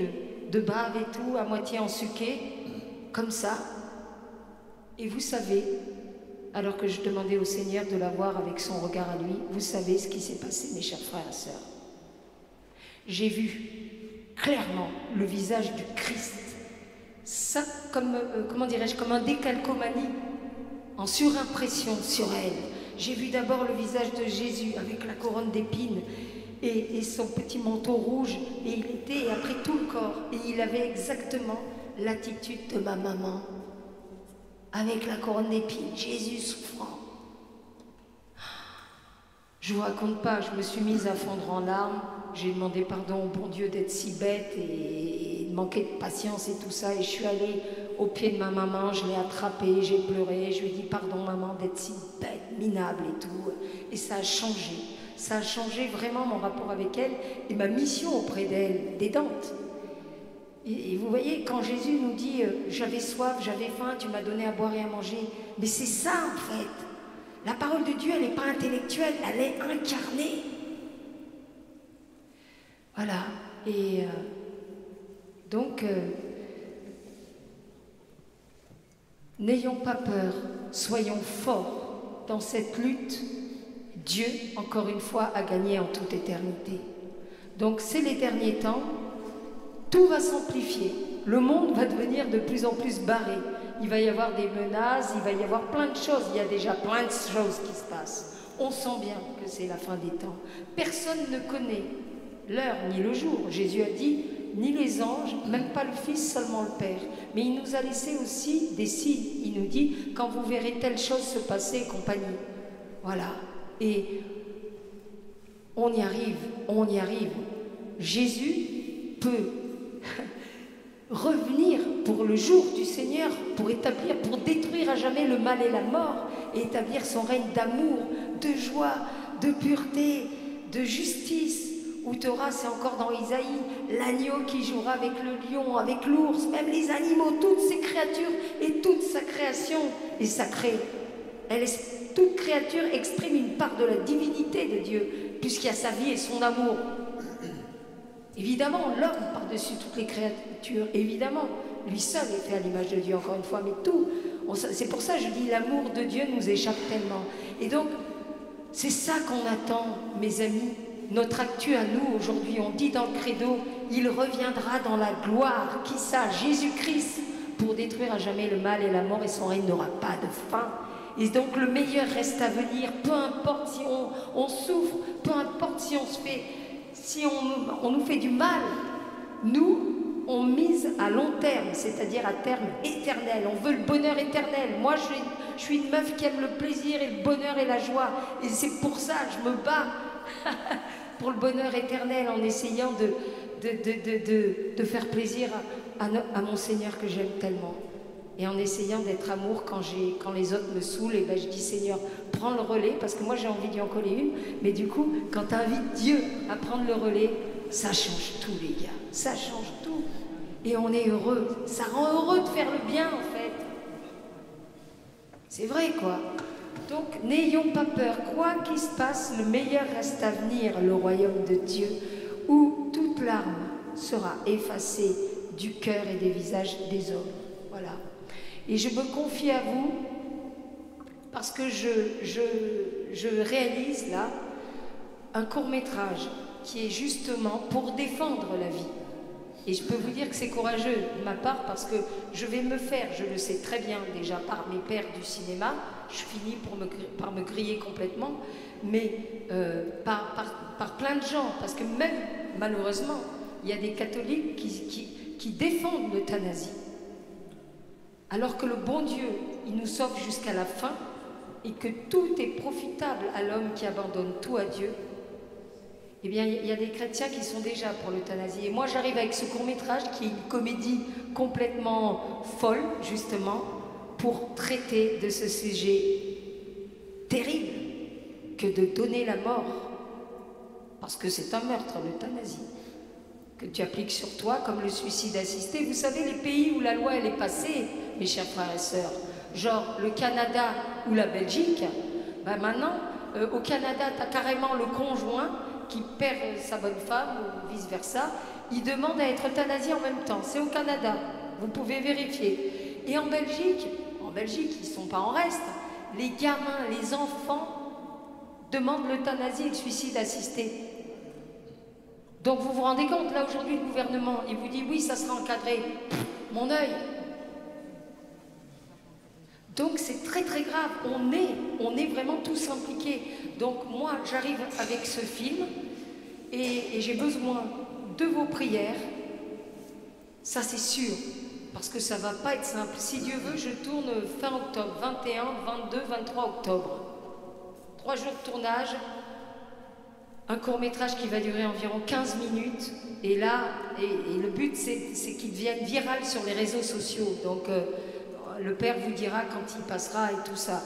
B: de bave et tout, à moitié ensuqué, comme ça. Et vous savez, alors que je demandais au Seigneur de la voir avec son regard à lui, vous savez ce qui s'est passé, mes chers frères et sœurs. J'ai vu clairement le visage du Christ, ça comme, comment dirais-je, comme un décalcomanie, en surimpression sur elle. J'ai vu d'abord le visage de Jésus avec la couronne d'épines et son petit manteau rouge, et il était, et après tout le corps, et il avait exactement l'attitude de ma maman, avec la couronne d'épines, Jésus souffrant. Je vous raconte pas, je me suis mise à fondre en larmes, j'ai demandé pardon au bon Dieu d'être si bête et de manquer de patience et tout ça, et je suis allée au pied de ma maman, je l'ai attrapée, j'ai pleuré, je lui ai dit pardon maman d'être si bête, minable et tout, et ça a changé. Ça a changé vraiment mon rapport avec elle et ma mission auprès d'elle, d'aidante. Et vous voyez, quand Jésus nous dit « j'avais soif, j'avais faim, tu m'as donné à boire et à manger », mais c'est ça en fait. La parole de Dieu, elle n'est pas intellectuelle, elle est incarnée. Voilà. Et donc, n'ayons pas peur, soyons forts dans cette lutte. Dieu, encore une fois, a gagné en toute éternité. Donc, c'est les derniers temps. Tout va s'amplifier. Le monde va devenir de plus en plus barré. Il va y avoir des menaces, il va y avoir plein de choses. Il y a déjà plein de choses qui se passent. On sent bien que c'est la fin des temps. Personne ne connaît l'heure ni le jour. Jésus a dit, ni les anges, même pas le Fils, seulement le Père. Mais il nous a laissé aussi des signes. Il nous dit, quand vous verrez telle chose se passer et compagnie. Voilà. Et on y arrive, on y arrive. Jésus peut revenir pour le jour du Seigneur, pour établir, pour détruire à jamais le mal et la mort, et établir son règne d'amour, de joie, de pureté, de justice, où tu auras, c'est encore dans Isaïe, l'agneau qui jouera avec le lion, avec l'ours, même les animaux, toutes ces créatures et toute sa création est sacrée. Toute créature exprime une part de la divinité de Dieu, puisqu'il y a sa vie et son amour. Évidemment, l'homme par-dessus toutes les créatures, évidemment, lui seul est fait à l'image de Dieu, encore une fois, mais tout. C'est pour ça que je dis l'amour de Dieu nous échappe tellement. Et donc, c'est ça qu'on attend, mes amis. Notre actu à nous aujourd'hui, on dit dans le credo, il reviendra dans la gloire, qui ça, Jésus-Christ, pour détruire à jamais le mal et la mort, et son règne n'aura pas de fin. Et donc le meilleur reste à venir, peu importe si on souffre, peu importe si on se fait, si on nous fait du mal, nous, on mise à long terme, c'est-à-dire à terme éternel. On veut le bonheur éternel. Moi, je suis une meuf qui aime le plaisir et le bonheur et la joie. Et c'est pour ça que je me bats pour le bonheur éternel en essayant de faire plaisir à mon Seigneur que j'aime tellement. Et en essayant d'être amour quand les autres me saoulent, et ben je dis Seigneur, prends le relais, parce que moi j'ai envie d'y en coller une, mais du coup, quand tu invites Dieu à prendre le relais, ça change tout les gars, ça change tout. Et on est heureux, ça rend heureux de faire le bien en fait. C'est vrai quoi. Donc n'ayons pas peur, quoi qu'il se passe, le meilleur reste à venir, le royaume de Dieu, où toute larme sera effacée du cœur et des visages des hommes. Voilà. Et je me confie à vous parce que je réalise là un court-métrage qui est justement pour défendre la vie. Et je peux vous dire que c'est courageux de ma part parce que je vais me faire, je le sais très bien déjà par mes pairs du cinéma, je finis par me griller complètement, mais par plein de gens, parce que même malheureusement, il y a des catholiques qui défendent l'euthanasie. Alors que le bon Dieu, il nous sauve jusqu'à la fin et que tout est profitable à l'homme qui abandonne tout à Dieu, eh bien, il y a des chrétiens qui sont déjà pour l'euthanasie. Et moi, j'arrive avec ce court-métrage qui est une comédie complètement folle, justement, pour traiter de ce sujet terrible que de donner la mort. Parce que c'est un meurtre, l'euthanasie, que tu appliques sur toi comme le suicide assisté. Vous savez, les pays où la loi, elle est passée, mes chers frères et sœurs, genre le Canada ou la Belgique, ben maintenant, au Canada, tu as carrément le conjoint qui perd sa bonne femme ou vice-versa, il demande à être euthanasié en même temps. C'est au Canada, vous pouvez vérifier. Et en Belgique, ils ne sont pas en reste, les gamins, les enfants demandent l'euthanasie et le suicide assisté. Donc vous vous rendez compte, là aujourd'hui le gouvernement, il vous dit oui, ça sera encadré. Mon œil. Donc c'est très très grave, on est vraiment tous impliqués. Donc moi j'arrive avec ce film et j'ai besoin de vos prières, ça c'est sûr, parce que ça va pas être simple. Si Dieu veut, je tourne fin octobre, 21, 22, 23 octobre. 3 jours de tournage, un court-métrage qui va durer environ 15 minutes, et là, et le but c'est qu'il devienne viral sur les réseaux sociaux. Donc le Père vous dira quand il passera et tout ça.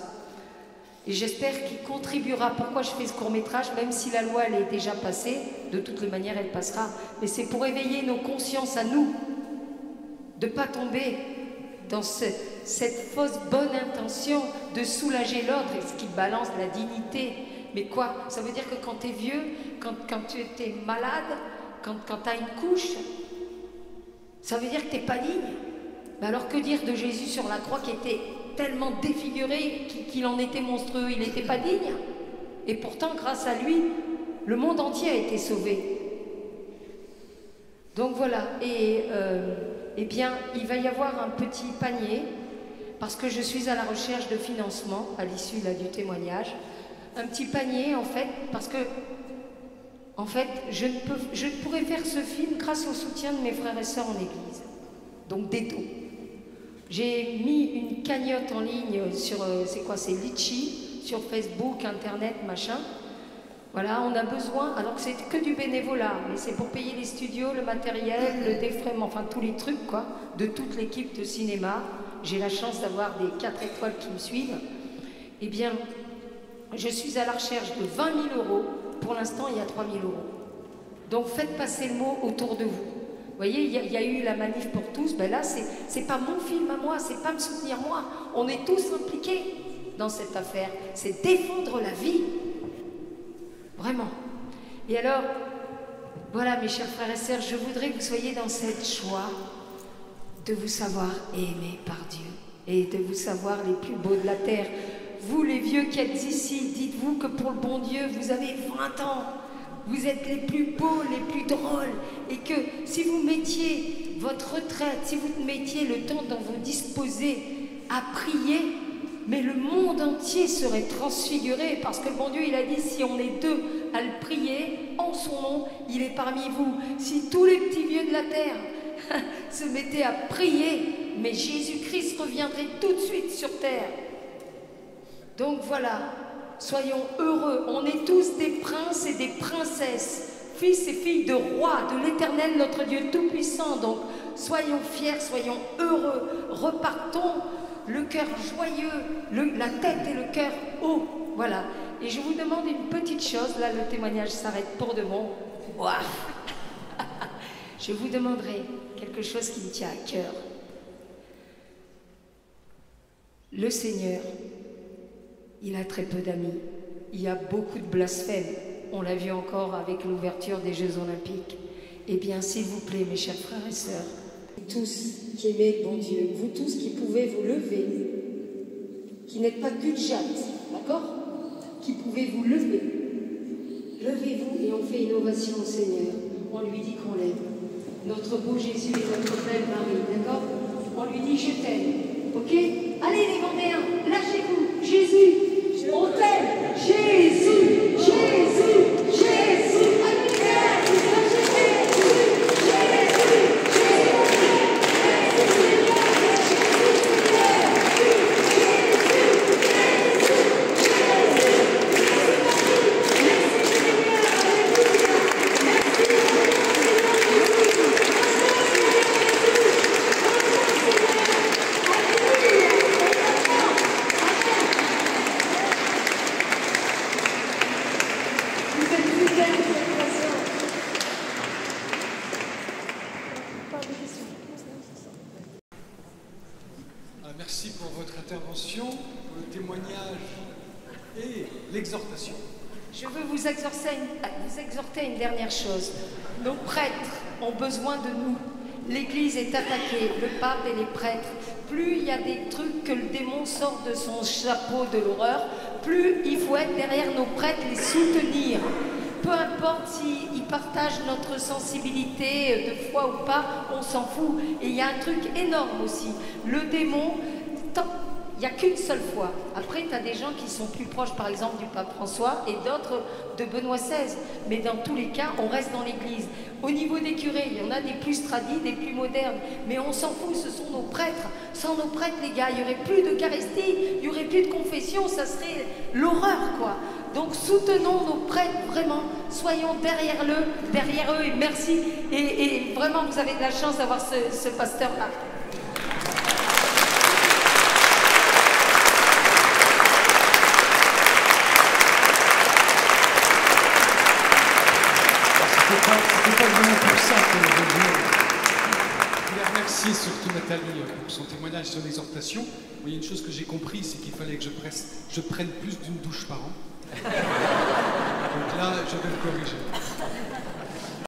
B: Et j'espère qu'il contribuera. Pourquoi je fais ce court-métrage, même si la loi elle est déjà passée, de toutes les manières elle passera, mais c'est pour éveiller nos consciences à nous, de ne pas tomber dans cette fausse bonne intention de soulager l'autre et ce qui balance la dignité. Mais quoi? Ça veut dire que quand tu es vieux, quand tu es malade, quand tu as une couche, ça veut dire que tu n'es pas digne. Mais alors que dire de Jésus sur la croix qui était tellement défiguré qu'il en était monstrueux, il n'était pas digne. Et pourtant, grâce à lui, le monde entier a été sauvé. Donc voilà, et eh bien, il va y avoir un petit panier, parce que je suis à la recherche de financement, à l'issue du témoignage, un petit panier, en fait, parce que, en fait, je ne pourrais faire ce film grâce au soutien de mes frères et sœurs en église. Donc des dons. J'ai mis une cagnotte en ligne sur, c'est quoi, c'est Litchi, sur Facebook, Internet, machin. Voilà, on a besoin, alors que c'est que du bénévolat, mais c'est pour payer les studios, le matériel, le défraiement, enfin tous les trucs, quoi, de toute l'équipe de cinéma. J'ai la chance d'avoir des 4 étoiles qui me suivent. Eh bien, je suis à la recherche de 20 000 €. Pour l'instant, il y a 3 000 €. Donc faites passer le mot autour de vous. Vous voyez, il y a eu la manif pour tous. Ben là, c'est pas mon film à moi, c'est pas me soutenir moi. On est tous impliqués dans cette affaire. C'est défendre la vie. Vraiment. Et alors, voilà, mes chers frères et sœurs, je voudrais que vous soyez dans cette joie de vous savoir aimés par Dieu et de vous savoir les plus beaux de la terre. Vous, les vieux qui êtes ici, dites-vous que pour le bon Dieu, vous avez 20 ans. Vous êtes les plus beaux, les plus drôles. Et que si vous mettiez votre retraite, si vous mettiez le temps dont vous disposez à prier, mais le monde entier serait transfiguré. Parce que le bon Dieu, il a dit, si on est 2 à le prier, en son nom, il est parmi vous. Si tous les petits vieux de la terre se mettaient à prier, mais Jésus-Christ reviendrait tout de suite sur terre. Donc voilà, soyons heureux. On est tous des princes et des princesses, fils et filles de rois, de l'Éternel, notre Dieu Tout-Puissant. Donc soyons fiers, soyons heureux. Repartons le cœur joyeux, la tête et le cœur haut. Voilà. Et je vous demande une petite chose. Là, le témoignage s'arrête pour de bon. Ouah. Je vous demanderai quelque chose qui me tient à cœur. Le Seigneur, il a très peu d'amis. Il y a beaucoup de blasphèmes. On l'a vu encore avec l'ouverture des Jeux Olympiques. Eh bien, s'il vous plaît, mes chers frères et sœurs, vous tous qui aimez le bon Dieu, vous tous qui pouvez vous lever, qui n'êtes pas cul de jatte, d'accord? Qui pouvez vous lever. Levez-vous et on fait une ovation au Seigneur. On lui dit qu'on l'aime. Notre beau Jésus et notre belle Marie, d'accord? On lui dit je t'aime, ok? Allez les Vendéens, lâchez-vous, Jésus, on t'aime, Jésus, Jésus, Jésus,
C: Merci pour votre intervention, pour le témoignage et l'exhortation.
B: Je veux vous exhorter à une dernière chose. Nos prêtres ont besoin de nous. L'Église est attaquée, le pape et les prêtres. Plus il y a des trucs que le démon sort de son chapeau de l'horreur, plus il faut être derrière nos prêtres, les soutenir. Peu importe s'ils partagent notre sensibilité de foi ou pas, on s'en fout. Et il y a un truc énorme aussi. Le démon, il n'y a qu'une seule fois. Après, tu as des gens qui sont plus proches, par exemple, du pape François et d'autres de Benoît XVI. Mais dans tous les cas, on reste dans l'église. Au niveau des curés, il y en a des plus tradis, des plus modernes. Mais on s'en fout, ce sont nos prêtres. Sans nos prêtres, les gars, il n'y aurait plus d'Eucharistie, il n'y aurait plus de confession, ça serait l'horreur, quoi. Donc soutenons nos prêtres, vraiment, soyons derrière eux et merci. Et vraiment, vous avez de la chance d'avoir ce pasteur-là.
C: C'était pas vraiment pour ça que je voulais remercier surtout Nathalie pour son témoignage sur l'exhortation. Il y a une chose que j'ai compris, c'est qu'il fallait que je prenne plus d'une douche par an. Donc là, je vais me corriger.